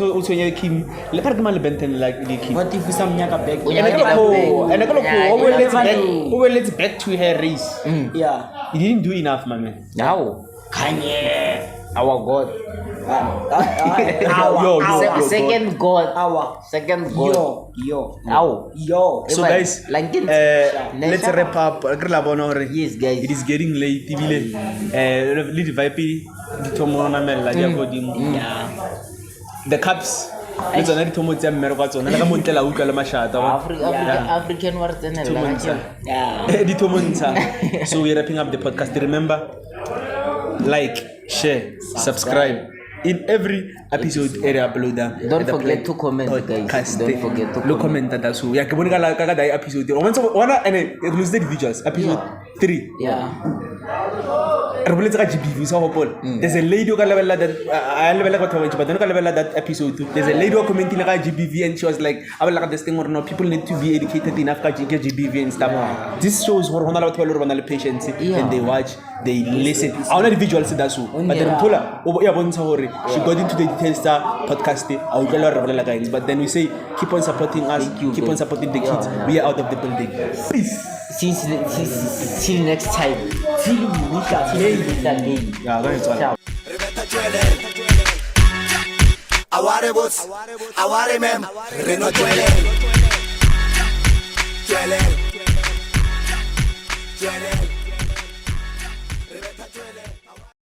[SPEAKER 1] Kim. Le part man le benten like the Kim.
[SPEAKER 2] What if some nyaka back?
[SPEAKER 3] Onyaka
[SPEAKER 1] And
[SPEAKER 3] dila
[SPEAKER 1] I
[SPEAKER 3] bheka. Yeah,
[SPEAKER 1] go let's back to her race.
[SPEAKER 2] Yeah.
[SPEAKER 1] He didn't do enough, my man.
[SPEAKER 3] Now
[SPEAKER 2] Kanye.
[SPEAKER 3] our God.
[SPEAKER 1] Yo,
[SPEAKER 3] Second God.
[SPEAKER 2] Our.
[SPEAKER 3] Second God.
[SPEAKER 2] Yo.
[SPEAKER 3] Ow.
[SPEAKER 1] So guys,
[SPEAKER 3] Like it.
[SPEAKER 1] let's wrap up.
[SPEAKER 3] Yes, guys.
[SPEAKER 1] It is getting late. Le di-vibe di thomo na mella di ya godimo.
[SPEAKER 2] Yeah.
[SPEAKER 1] The cups le tsona di thomo tsa mmere kwa tsona le ka montlela o utlwa le mashata ba.
[SPEAKER 3] African war
[SPEAKER 1] Thomontsha.
[SPEAKER 2] Yeah.
[SPEAKER 1] Di thomontsha. So we're wrapping up the podcast. Remember, like, share, subscribe. In every episode area uploader.
[SPEAKER 3] Don't forget to comment, guys. Don't forget to
[SPEAKER 1] Lo comment that so. Ya ke bone ka dai episode. Wana ene lose the individuals episode 3.
[SPEAKER 3] Yeah.
[SPEAKER 1] Re boletse ka GBV sa hopole. There's a lady who ka lebella that I lebella ka thawe but then ka lebella that episode. There's a lady who commented ka GBV and she was like I will like this thing or no people need to be educated enough ka GBV and stuff. This shows hore hona le batho ba le bana le patience and they watch, they listen. I want individuals that so. But then Mpola o ya bontsha hore she got into the details podcast a utlwela re bolela guys, but then we say keep on supporting us, keep on supporting the kids. We are out of the building. Peace.
[SPEAKER 3] Till next time. Till we meet again.
[SPEAKER 1] Yeah, go ahead.
[SPEAKER 3] Ciao.
[SPEAKER 4] Aware bots, aware mem, reno twele.